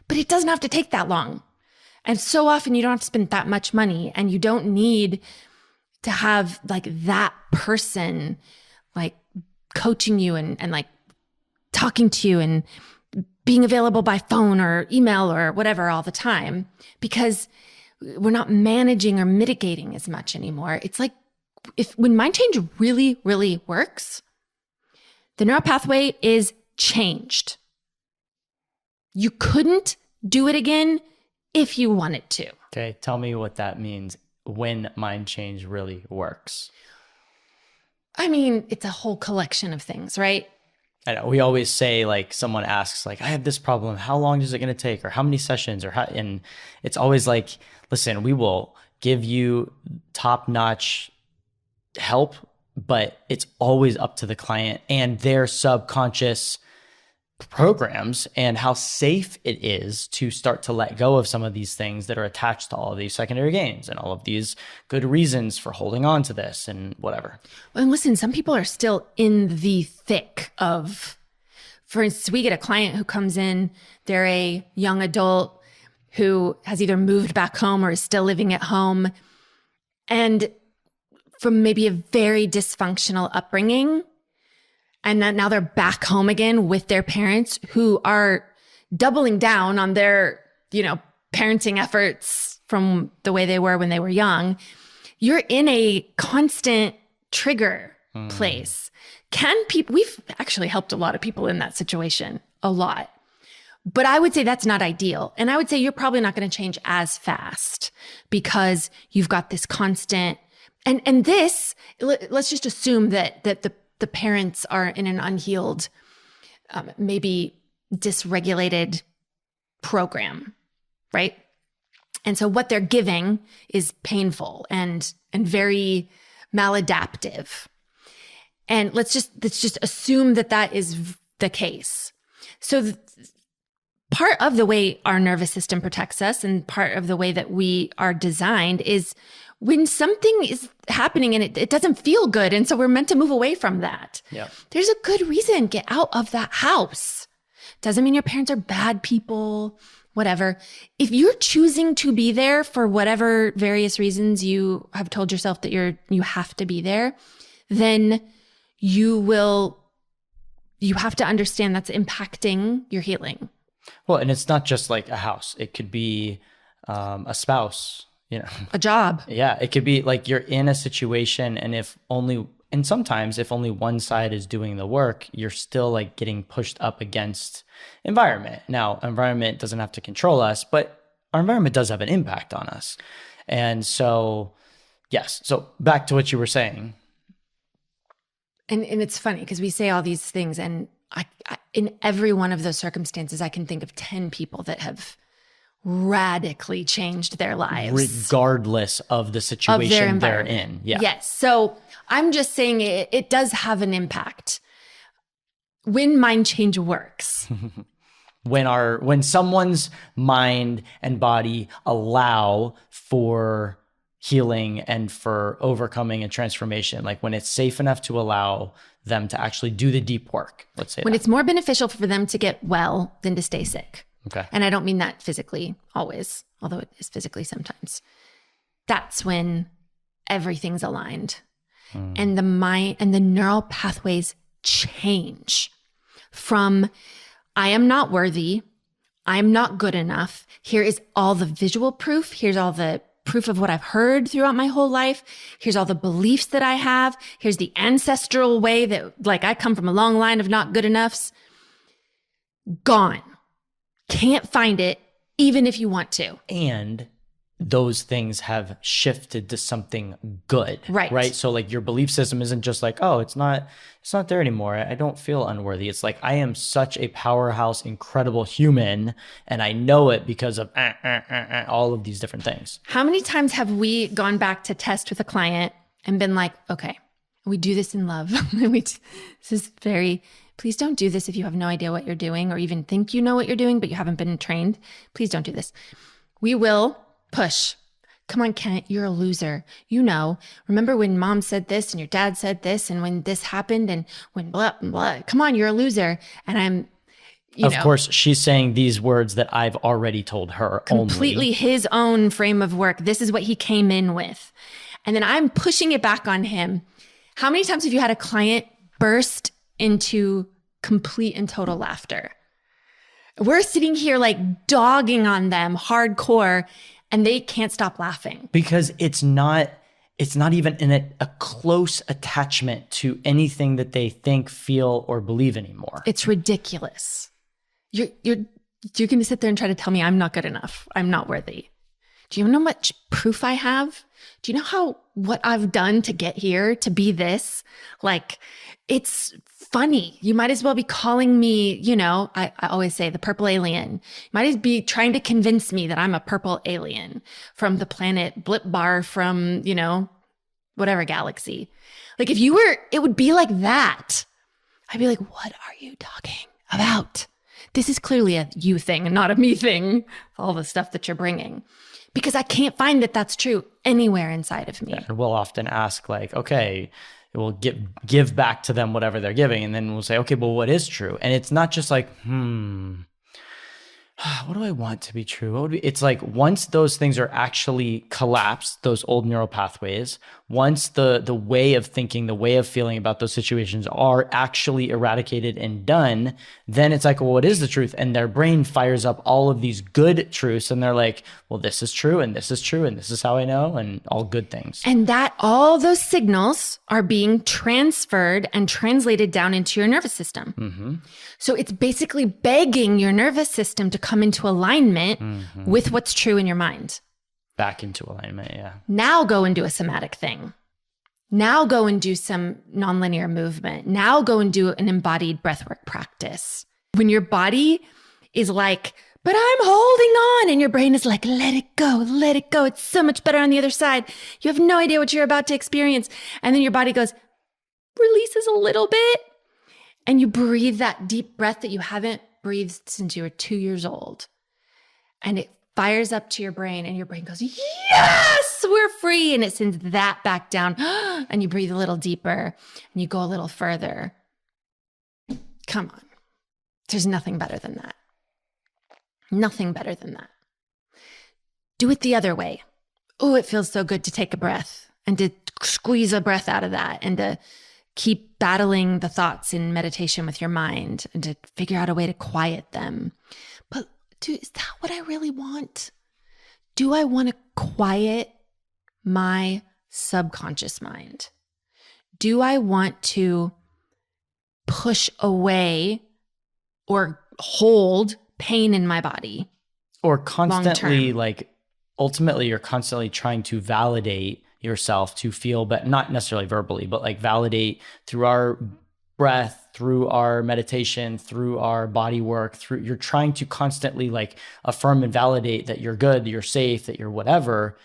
S1: but it doesn't have to take that long. And so often you don't have to spend that much money, and you don't need to have like that person like coaching you and like talking to you and being available by phone or email or whatever all the time, because we're not managing or mitigating as much anymore. It's like when mind change really, really works, the neural pathway is changed. You couldn't do it again if you wanted to.
S2: Okay, tell me what that means when mind change really works.
S1: I mean, it's a whole collection of things, right?
S2: I know we always say, like, someone asks, like, I have this problem. How long is it going to take? Or how many sessions? And it's always like, listen, we will give you top-notch help, but it's always up to the client and their subconscious programs and how safe it is to start to let go of some of these things that are attached to all of these secondary gains and all of these good reasons for holding on to this and whatever.
S1: Well, and listen, some people are still in the thick of, for instance, we get a client who comes in, they're a young adult who has either moved back home or is still living at home, and from maybe a very dysfunctional upbringing. And then now they're back home again with their parents who are doubling down on their, parenting efforts from the way they were when they were young. You're in a constant trigger place. We've actually helped a lot of people in that situation, a lot. But I would say that's not ideal. And I would say you're probably not going to change as fast because you've got this constant, and this, let's just assume that the parents are in an unhealed, maybe dysregulated program, right? And so what they're giving is painful and very maladaptive. And let's just assume that is the case. So part of the way our nervous system protects us and part of the way that we are designed is when something is happening and it doesn't feel good, and so we're meant to move away from that.
S2: Yeah.
S1: There's a good reason. Get out of that house. Doesn't mean your parents are bad people, whatever. If you're choosing to be there for whatever various reasons you have told yourself that you have to be there, then you have to understand that's impacting your healing.
S2: Well, and it's not just like a house. It could be a spouse,
S1: a job.
S2: Yeah, it could be like you're in a situation, and sometimes if only one side is doing the work, you're still like getting pushed up against environment. Now, environment doesn't have to control us, but our environment does have an impact on us. And so, yes. So back to what you were saying.
S1: And it's funny because we say all these things, and I in every one of those circumstances, I can think of 10 people that have radically changed their lives.
S2: Regardless of the situation they're in. Yeah.
S1: Yes. So I'm just saying it does have an impact when mind change works.
S2: When someone's mind and body allow for healing and for overcoming a transformation, like when it's safe enough to allow them to actually do the deep work, let's say
S1: when it's more beneficial for them to get well than to stay sick.
S2: Okay.
S1: And I don't mean that physically always, although it is physically sometimes. That's when everything's aligned and the mind and the neural pathways change from I am not worthy, I'm not good enough. Here is all the visual proof. Here's all the proof of what I've heard throughout my whole life. Here's all the beliefs that I have. Here's the ancestral way that like I come from a long line of not good enoughs. Gone. Can't find it, even if you want to.
S2: And those things have shifted to something good. Right. So like your belief system isn't just like, oh, it's not there anymore. I don't feel unworthy. It's like, I am such a powerhouse, incredible human. And I know it because of all of these different things.
S1: How many times have we gone back to test with a client and been like, okay, we do this in love. Please don't do this if you have no idea what you're doing or even think you know what you're doing, but you haven't been trained. Please don't do this. We will push. Come on, Kent, you're a loser. Remember when mom said this and your dad said this and when this happened and when blah, blah, come on, you're a loser. And I'm,
S2: of course, she's saying these words that I've already told her.
S1: Completely his own frame of work. This is what he came in with. And then I'm pushing it back on him. How many times have you had a client burst into complete and total laughter? We're sitting here like dogging on them hardcore and they can't stop laughing.
S2: Because it's not even in a close attachment to anything that they think, feel, or believe anymore.
S1: It's ridiculous. You're going to sit there and try to tell me I'm not good enough. I'm not worthy. Do you know how much proof I have? Do you know what I've done to get here, to be this? Like, it's funny. You might as well be calling me, I always say the purple alien. You might as be trying to convince me that I'm a purple alien from the planet Blip Bar from, whatever galaxy. Like if you were, it would be like that. I'd be like, what are you talking about? This is clearly a you thing and not a me thing. All the stuff that you're bringing. Because I can't find that that's true anywhere inside of me.
S2: And we'll often ask like, okay, we'll give back to them whatever they're giving. And then we'll say, okay, well, what is true? And it's not just like, what do I want to be true? It's like once those things are actually collapsed, those old neural pathways, once the way of thinking, the way of feeling about those situations are actually eradicated and done, then it's like, well, what is the truth? And their brain fires up all of these good truths. And they're like, well, this is true. And this is true. And this is how I know. And all good things.
S1: And that all those signals are being transferred and translated down into your nervous system. Mm-hmm. So it's basically begging your nervous system to come into alignment with what's true in your mind.
S2: Back into alignment, yeah.
S1: Now go and do a somatic thing. Now go and do some nonlinear movement. Now go and do an embodied breathwork practice. When your body is like, but I'm holding on, and your brain is like, let it go, let it go. It's so much better on the other side. You have no idea what you're about to experience. And then your body goes, releases a little bit. And you breathe that deep breath that you haven't breathed since you were 2 years old. And it fires up to your brain and your brain goes, yes, we're free. And it sends that back down and you breathe a little deeper and you go a little further. Come on. There's nothing better than that. Nothing better than that. Do it the other way. Oh, it feels so good to take a breath and to squeeze a breath out of that and to keep battling the thoughts in meditation with your mind and to figure out a way to quiet them. But is that what I really want? Do I want to quiet my subconscious mind? Do I want to push away or hold pain in my body?
S2: Or constantly, like, ultimately, you're constantly trying to validate yourself to feel, but not necessarily verbally, but like validate through our breath, through our meditation, through our body work, you're trying to constantly like affirm and validate that you're good, that you're safe, that you're whatever.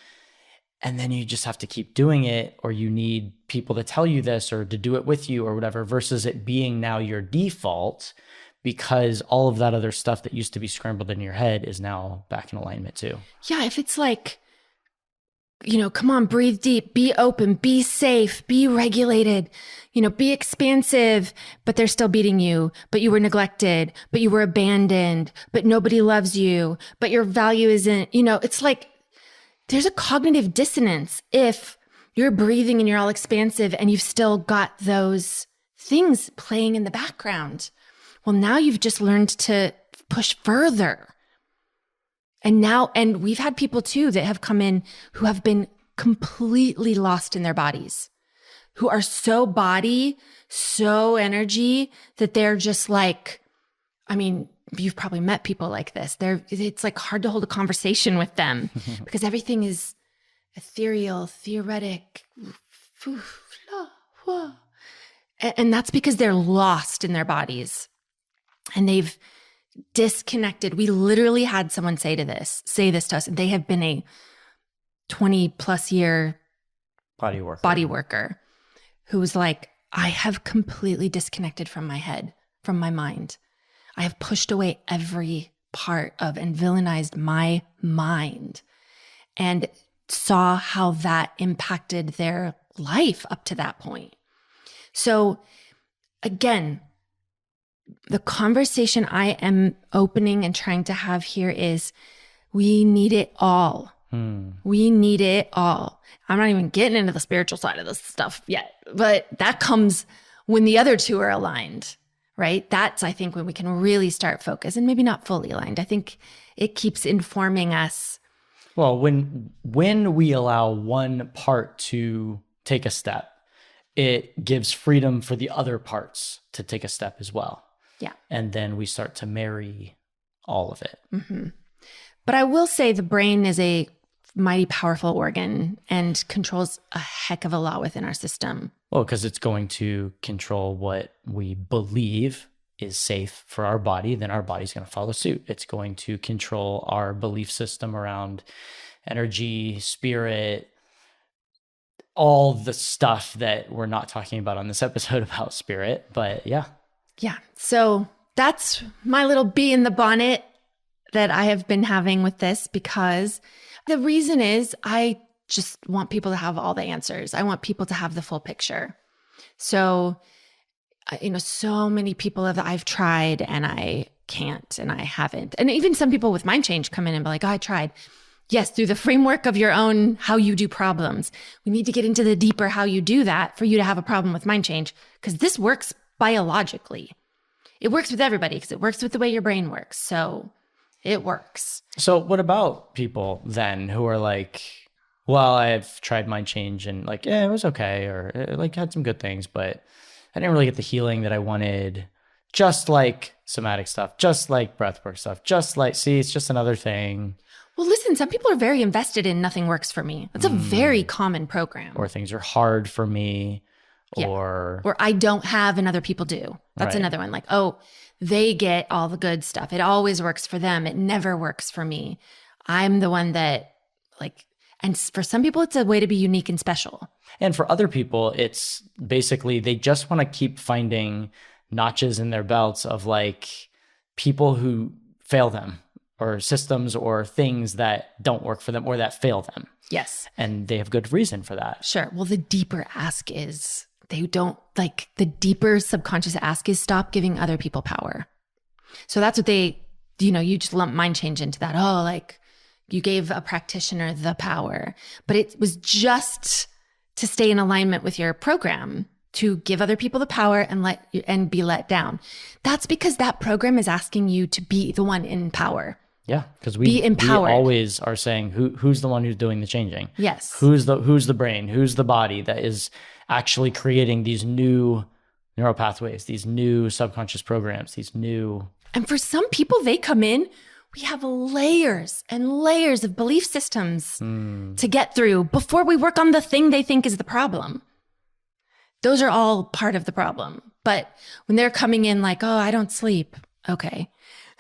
S2: And then you just have to keep doing it, or you need people to tell you this or to do it with you or whatever, versus it being now your default because all of that other stuff that used to be scrambled in your head is now back in alignment too.
S1: Yeah. If it's like, come on, breathe deep, be open, be safe, be regulated, be expansive, but they're still beating you, but you were neglected, but you were abandoned, but nobody loves you, but your value isn't, it's like there's a cognitive dissonance if you're breathing and you're all expansive and you've still got those things playing in the background. Well, now you've just learned to push further. And we've had people too that have come in who have been completely lost in their bodies, who are so body, so energy that they're just like, I mean, you've probably met people like this. It's like hard to hold a conversation with them because everything is ethereal, theoretic. And that's because they're lost in their bodies and they've disconnected. We literally had someone say this to us. They have been a 20 plus year body worker who was like, I have completely disconnected from my head, from my mind. I have pushed away every part of and villainized my mind and saw how that impacted their life up to that point. So again, the conversation I am opening and trying to have here is we need it all. We need it all. I'm not even getting into the spiritual side of this stuff yet, but that comes when the other two are aligned, right? That's, I think, when we can really start focus and maybe not fully aligned. I think it keeps informing us.
S2: Well, when we allow one part to take a step, it gives freedom for the other parts to take a step as well.
S1: Yeah.
S2: And then we start to marry all of it.
S1: Mm-hmm. But I will say the brain is a mighty powerful organ and controls a heck of a lot within our system.
S2: Well, because it's going to control what we believe is safe for our body, then our body's going to follow suit. It's going to control our belief system around energy, spirit, all the stuff that we're not talking about on this episode about spirit. But yeah.
S1: Yeah. So that's my little bee in the bonnet that I have been having with this, because the reason is I just want people to have all the answers. I want people to have the full picture. So, so many people I've tried and I can't and I haven't. And even some people with mind change come in and be like, oh, I tried. Yes, through the framework of your own how you do problems. We need to get into the deeper how you do that for you to have a problem with mind change, because this works biologically. It works with everybody because it works with the way your brain works. So it works.
S2: So what about people then who are like, well, I've tried mind change and like, yeah, it was okay. Or like had some good things, but I didn't really get the healing that I wanted. Just like somatic stuff, just like breathwork stuff, just like, see, it's just another thing.
S1: Well, listen, some people are very invested in nothing works for me. That's a very common program.
S2: Or things are hard for me.
S1: Yeah. Or I don't have and other people do. That's
S2: right.
S1: Another one. Like, oh, they get all the good stuff. It always works for them. It never works for me. I'm the one that and for some people, it's a way to be unique and special.
S2: And for other people, it's basically they just want to keep finding notches in their belts of like people who fail them or systems or things that don't work for them or that fail them.
S1: Yes.
S2: And they have good reason for that.
S1: Sure. Well, the deeper ask is the deeper subconscious ask is stop giving other people power. So that's what you just lump mind change into that. Oh, like you gave a practitioner the power, but it was just to stay in alignment with your program, to give other people the power and be let down. That's because that program is asking you to be the one in power.
S2: Yeah, because we always are saying who's the one who's doing the changing.
S1: Yes.
S2: Who's the brain? Who's the body that is actually creating these new neural pathways, these new subconscious programs, these new.
S1: And for some people, they come in, we have layers and layers of belief systems to get through before we work on the thing they think is the problem. Those are all part of the problem. But when they're coming in like, oh, I don't sleep. Okay.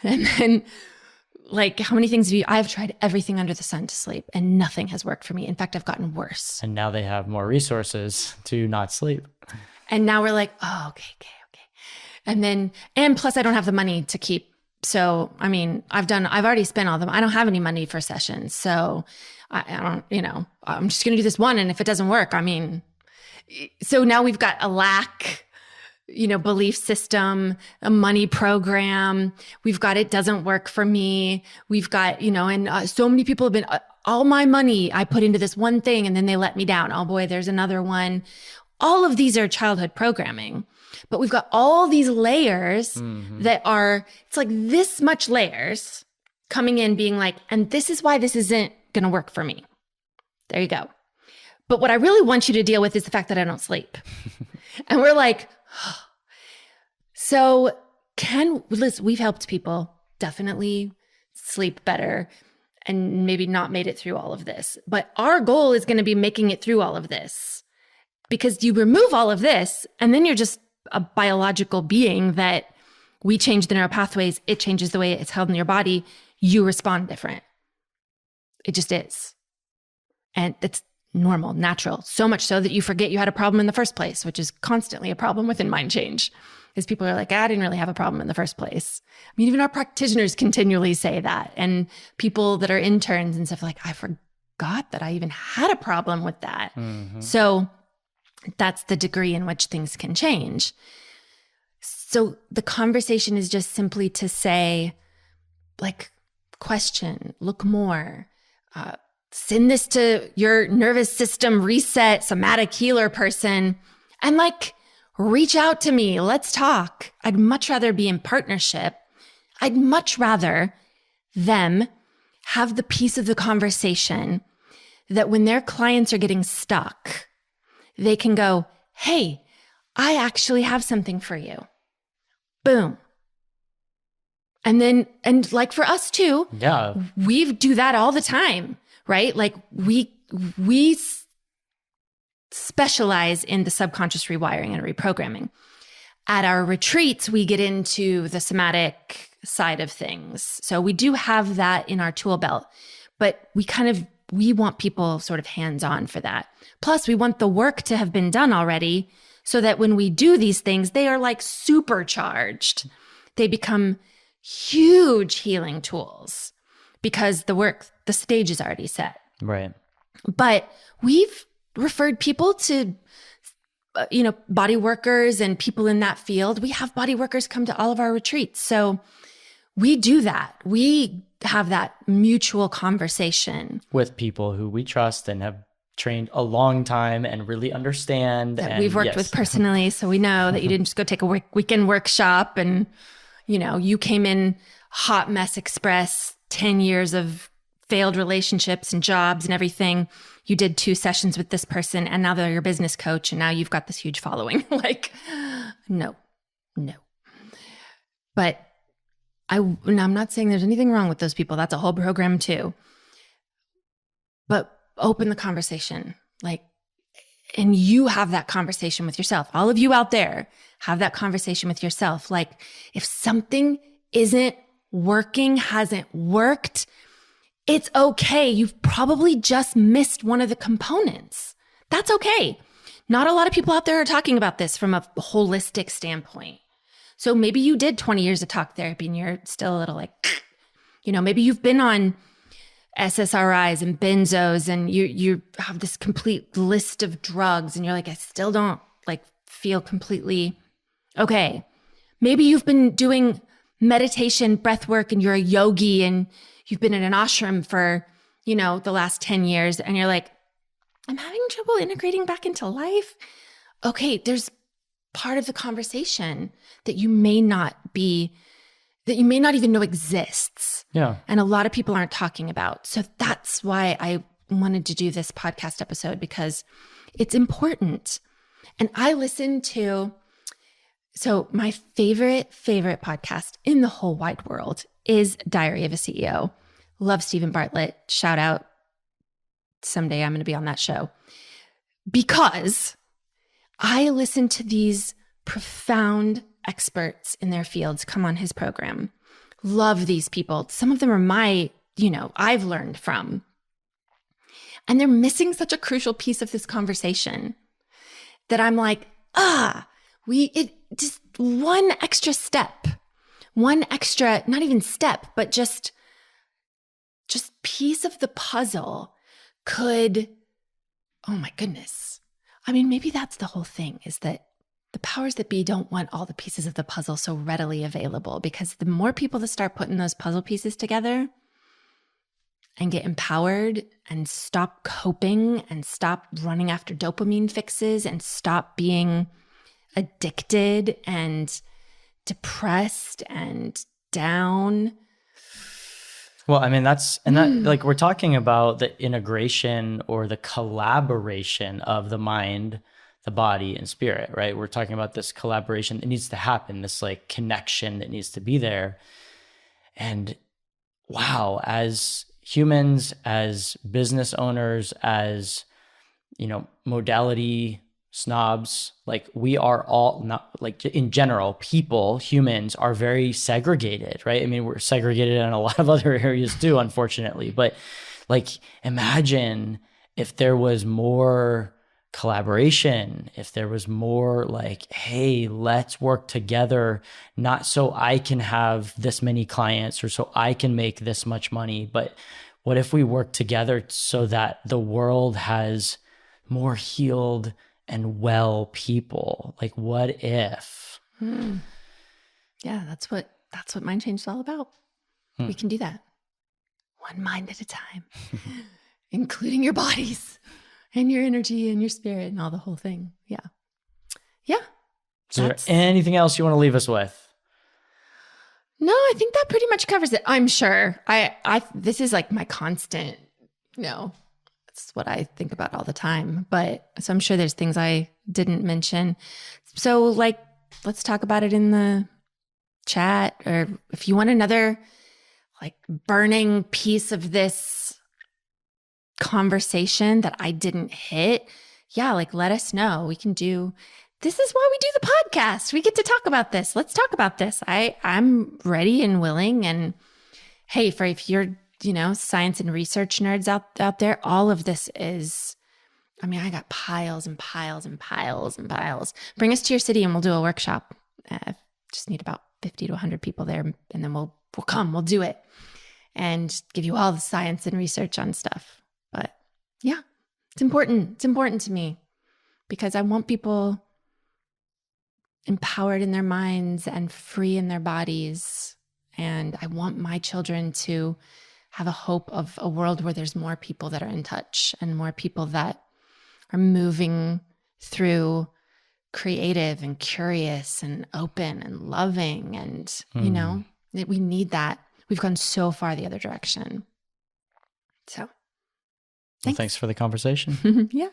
S1: And then like, how many things I've tried everything under the sun to sleep and nothing has worked for me. In fact, I've gotten worse.
S2: And now they have more resources to not sleep.
S1: And now we're like, oh, okay. And plus I don't have the money to keep. So, I mean, I've already spent all them. I don't have any money for sessions. So I don't, I'm just going to do this one. And if it doesn't work, so now we've got a lack, belief system, a money program. We've got, it doesn't work for me. We've got, and so many people have been, all my money I put into this one thing and then they let me down. Oh boy, there's another one. All of these are childhood programming, but we've got all these layers that are, it's like this much layers coming in being like, and this is why this isn't going to work for me. There you go. But what I really want you to deal with is the fact that I don't sleep. And we're like, so listen, we've helped people definitely sleep better and maybe not made it through all of this. But our goal is going to be making it through all of this, because you remove all of this and then you're just a biological being that we change the neural pathways. It changes the way it's held in your body. You respond different. It just is. And it's normal, natural, so much so that you forget you had a problem in the first place, which is constantly a problem within mind change. Because people are like, I didn't really have a problem in the first place. I mean, even our practitioners continually say that. And people that are interns and stuff, like, I forgot that I even had a problem with that. Mm-hmm. So that's the degree in which things can change. So the conversation is just simply to say, like, question, look more, send this to your nervous system reset, somatic healer person, and like, reach out to me. Let's talk. I'd much rather be in partnership. I'd much rather them have the piece of the conversation that when their clients are getting stuck, they can go, hey, I actually have something for you. Boom. And like for us too,
S2: yeah,
S1: we do that all the time, right? Like we specialize in the subconscious rewiring and reprogramming. At our retreats, we get into the somatic side of things. So we do have that in our tool belt, but we want people sort of hands-on for that. Plus, we want the work to have been done already so that when we do these things, they are like supercharged. They become huge healing tools because the stage is already set.
S2: Right.
S1: But we've referred people to, body workers and people in that field. We have body workers come to all of our retreats. So we do that. We have that mutual conversation
S2: with people who we trust and have trained a long time and really understand.
S1: That we've worked with personally. So we know that you didn't just go take a weekend workshop and, you came in hot mess express, 10 years of failed relationships and jobs and everything. You did 2 sessions with this person and now they're your business coach and now you've got this huge following. Like, no. But I'm not saying there's anything wrong with those people. That's a whole program too. But open the conversation, and you have that conversation with yourself. All of you out there have that conversation with yourself. Like, if something isn't working, hasn't worked, it's okay. You've probably just missed one of the components. That's okay. Not a lot of people out there are talking about this from a holistic standpoint. So maybe you did 20 years of talk therapy and you're still a little maybe you've been on SSRIs and benzos and you have this complete list of drugs and you're like, I still don't feel completely okay. Maybe you've been doing meditation, breath work, and you're a yogi and you've been in an ashram for, the last 10 years and you're like, I'm having trouble integrating back into life. Okay, there's part of the conversation that you may not even know exists.
S2: Yeah.
S1: And a lot of people aren't talking about. So that's why I wanted to do this podcast episode, because it's important. And I listen to, so my favorite podcast in the whole wide world is Diary of a CEO. Love Stephen Bartlett. Shout out. Someday I'm going to be on that show. Because I listen to these profound experts in their fields come on his program. Love these people. Some of them are I've learned from. And they're missing such a crucial piece of this conversation that I'm like, just one extra step, not even step, but just piece of the puzzle could, oh my goodness. I mean, maybe that's the whole thing, is that the powers that be don't want all the pieces of the puzzle so readily available, because the more people that start putting those puzzle pieces together and get empowered and stop coping and stop running after dopamine fixes and stop being addicted and depressed and down.
S2: Well, I mean, we're talking about the integration or the collaboration of the mind, the body and spirit, right? We're talking about this collaboration that needs to happen, this like connection that needs to be there. And wow, as humans, as business owners, as, you know, modality snobs, like we are all not, like in general, people, humans are very segregated, right? I mean, we're segregated in a lot of other areas too, unfortunately, but like imagine if there was more collaboration, if there was more like, hey, let's work together, not so I can have this many clients or so I can make this much money, but what if we work together so that the world has more healed and well people? Like, what if?
S1: Yeah, that's what mind change is all about. We can do that. One mind at a time, including your bodies and your energy and your spirit and all the whole thing. Yeah. Yeah.
S2: Is there anything else you want to leave us with?
S1: No, I think that pretty much covers it. I'm sure. This is like my constant, it's what I think about all the time. But so I'm sure there's things I didn't mention. So like, let's talk about it in the chat, or if you want another like burning piece of this conversation that I didn't hit, yeah, like let us know. We can do, this is why we do the podcast. We get to talk about this. Let's talk about this. I'm ready and willing. And hey, if you're, science and research nerds out there, all of this is, I got piles and piles and piles and piles. Bring us to your city and we'll do a workshop. Just need about 50 to 100 people there, and then we'll do it and give you all the science and research on stuff. But yeah, it's important. It's important to me because I want people empowered in their minds and free in their bodies. And I want my children to have a hope of a world where there's more people that are in touch and more people that are moving through creative and curious and open and loving. And, we need that. We've gone so far the other direction. So
S2: thanks for the conversation.
S1: Yeah.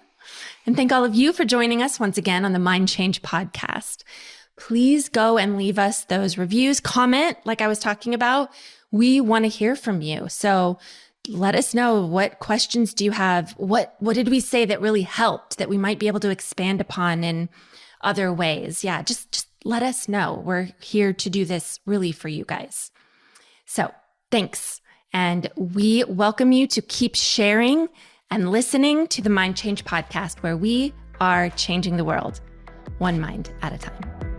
S1: And thank all of you for joining us once again on the Mind Change podcast. Please go and leave us those reviews, comment like I was talking about. We want to hear from you. So let us know, what questions do you have? What did we say that really helped that we might be able to expand upon in other ways? Yeah, just let us know. We're here to do this really for you guys. So thanks. And we welcome you to keep sharing and listening to the Mind Change podcast, where we are changing the world one mind at a time.